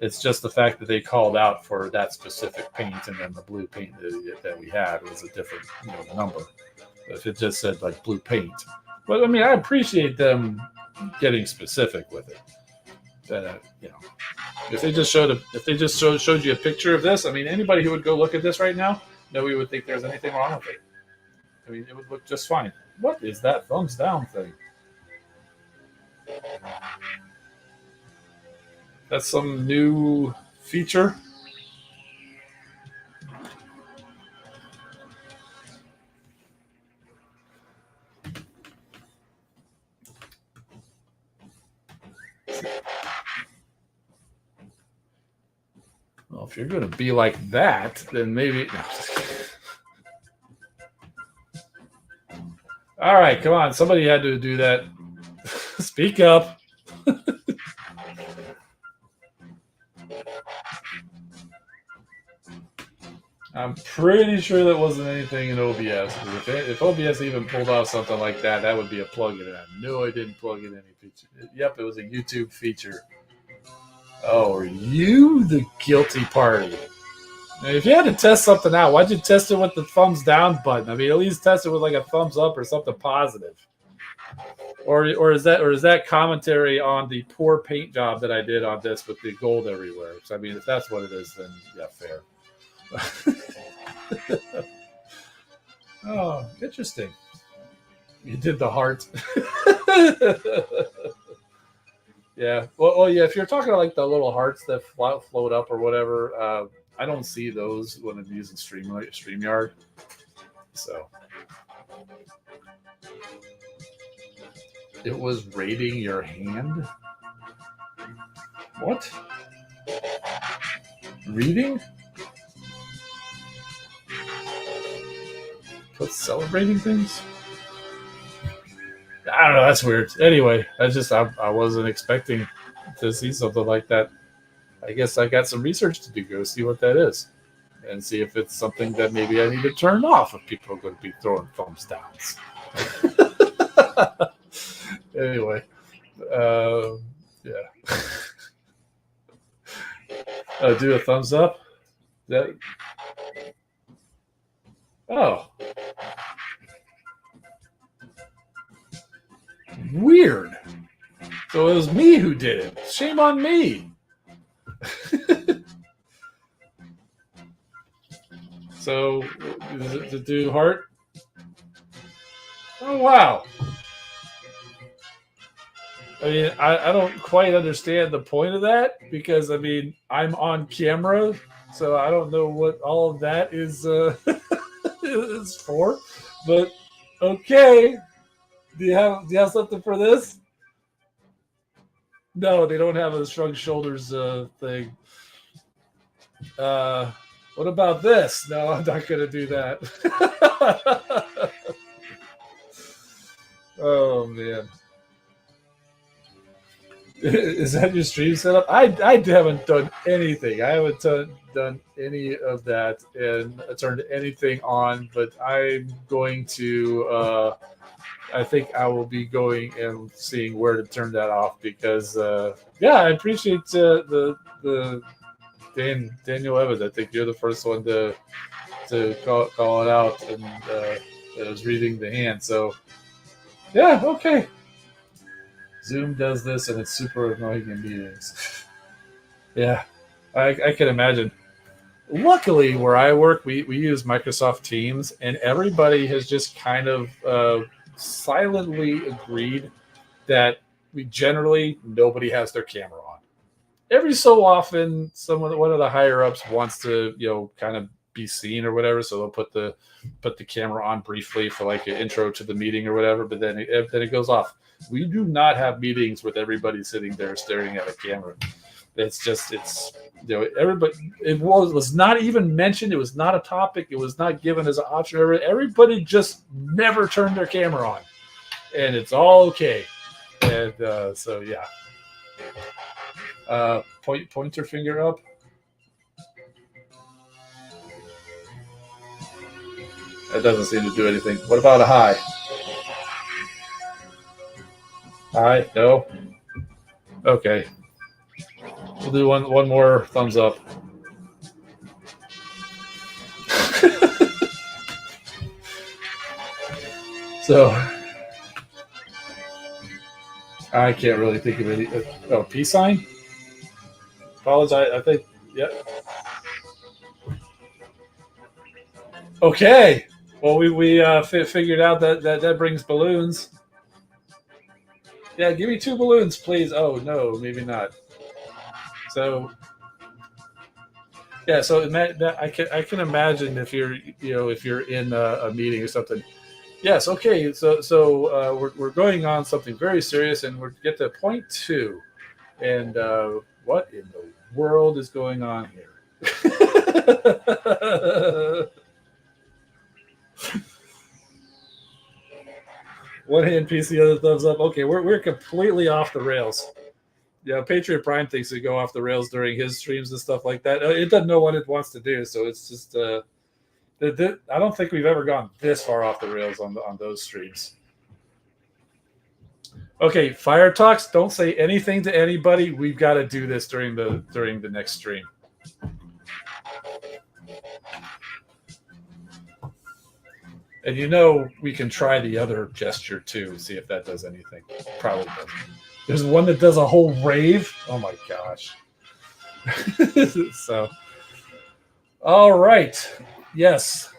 It's just the fact that they called out for that specific paint, and then the blue paint that we had was a different number. If it just said like blue paint, but I mean, I appreciate them getting specific with it. If they just showed you a picture of this, I mean, anybody who would go look at this right now, nobody would think there's anything wrong with it. I mean, it would look just fine. What is that thumbs down thing? That's some new feature. Well, if you're going to be like that, then maybe. No. All right, come on. Somebody had to do that. Speak up. I'm pretty sure that wasn't anything in OBS. If OBS even pulled off something like that, that would be a plugin. I know I didn't plug in any feature. Yep, it was a YouTube feature. Oh, are you the guilty party? Now, if you had to test something out, why'd you test it with the thumbs down button? I mean, at least test it with like a thumbs up or something positive. Or is that commentary on the poor paint job that I did on this with the gold everywhere? So, I mean, if that's what it is, then yeah, fair. Oh, interesting. You did the heart. Yeah. Well, yeah. If you're talking like the little hearts that float up or whatever, I don't see those when I'm using StreamYard. So it was rating your hand. What? Reading? What's celebrating things? I don't know. That's weird. Anyway, I wasn't expecting to see something like that. I guess I got some research to do. Go see what that is, and see if it's something that maybe I need to turn off if people are going to be throwing thumbs downs. Anyway, yeah. Do a thumbs up. That. Oh. Weird. So it was me who did it. Shame on me. So, is it to do heart? Oh, wow. I mean, I don't quite understand the point of that because, I mean, I'm on camera, so I don't know what all of that is, is for. But, okay. Do you have something for this? No, they don't have a shrug shoulders thing. Uh, what about this? No, I'm not going to do that. Oh, man. Is that your stream setup? I haven't done anything. I haven't done any of that and turned anything on, but I'm going to. I think I will be going and seeing where to turn that off because, yeah, I appreciate the Daniel Evans. I think you're the first one to call it out, and I was reading the hand. So, yeah, okay. Zoom does this, and it's super annoying in meetings. Yeah, I can imagine. Luckily, where I work, we use Microsoft Teams, and everybody has just kind of silently agreed that we generally nobody has their camera on. Every so often, one of the higher ups wants to kind of be seen or whatever, so they'll put the camera on briefly for like an intro to the meeting or whatever. But then it goes off. We do not have meetings with everybody sitting there staring at a camera. It's everybody. It was not even mentioned. It was not a topic. It was not given as an option. Everybody just never turned their camera on, and it's all okay. And so yeah. Pointer finger up. That doesn't seem to do anything. What about a high? High? No. Okay. We'll do one more thumbs up. So I can't really think of any. Oh, peace sign. Apologize. I think. Yeah. Okay. Well, we figured out that brings balloons. Yeah, give me 2 balloons, please. Oh no, maybe not. So yeah, so I can imagine if you're in a meeting or something. Yes, okay. So we're going on something very serious, and we're get to point 2. And what in the world is going on here? One hand piece, the other thumbs up. Okay, we're completely off the rails. Yeah, Patriot Prime thinks we go off the rails during his streams and stuff like that. It doesn't know what it wants to do, so it's just. I don't think we've ever gone this far off the rails on those streams. Okay, Fire Talks. Don't say anything to anybody. We've got to do this during the next stream. And we can try the other gesture too, see if that does anything. Probably doesn't. There's one that does a whole rave. Oh my gosh. So, all right. Yes.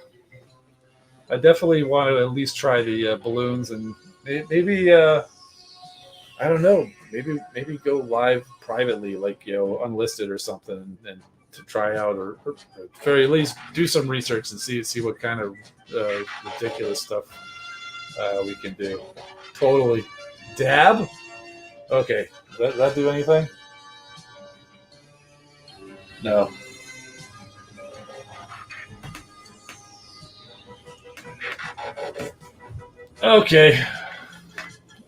I definitely want to at least try the balloons and maybe I don't know. Maybe go live privately, like unlisted or something, and to try out, or at very least do some research and see what kind of ridiculous stuff we can do. Totally. Dab? Okay. Does that do anything? No. Okay.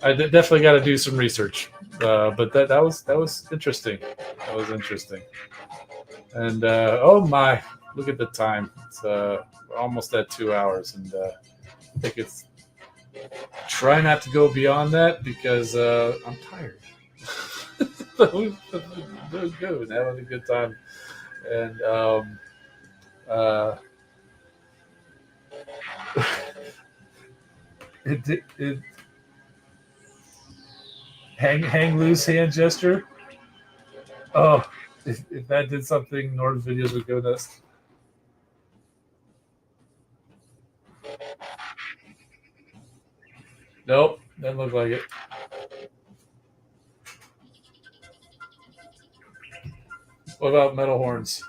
I definitely got to do some research, but that was interesting. That was interesting. And oh my, look at the time. It's almost at 2 hours, and I think it's try not to go beyond that because I'm tired. We've been good, having a good time, and it hang loose hand gesture. Oh, if that did something, Nord's videos would go nuts. Nope, doesn't look like it. What about metal horns?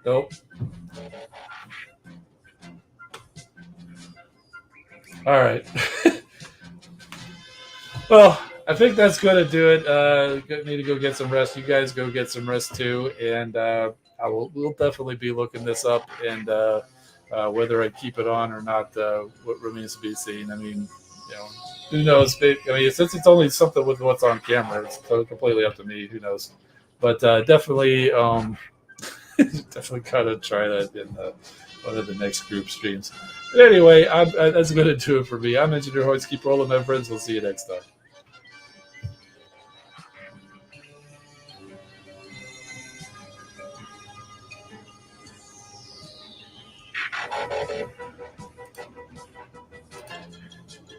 Nope. All right. Well, I think that's going to do it. Need to go get some rest. You guys go get some rest too, and we'll definitely be looking this up. And whether I keep it on or not, what remains to be seen. I mean, who knows? I mean, since it's only something with what's on camera, it's completely up to me. Who knows? But definitely, definitely gotta try that in one of the next group streams. But anyway, that's going to do it for me. I'm Engineer Hoist. Keep rolling, my friends. We'll see you next time.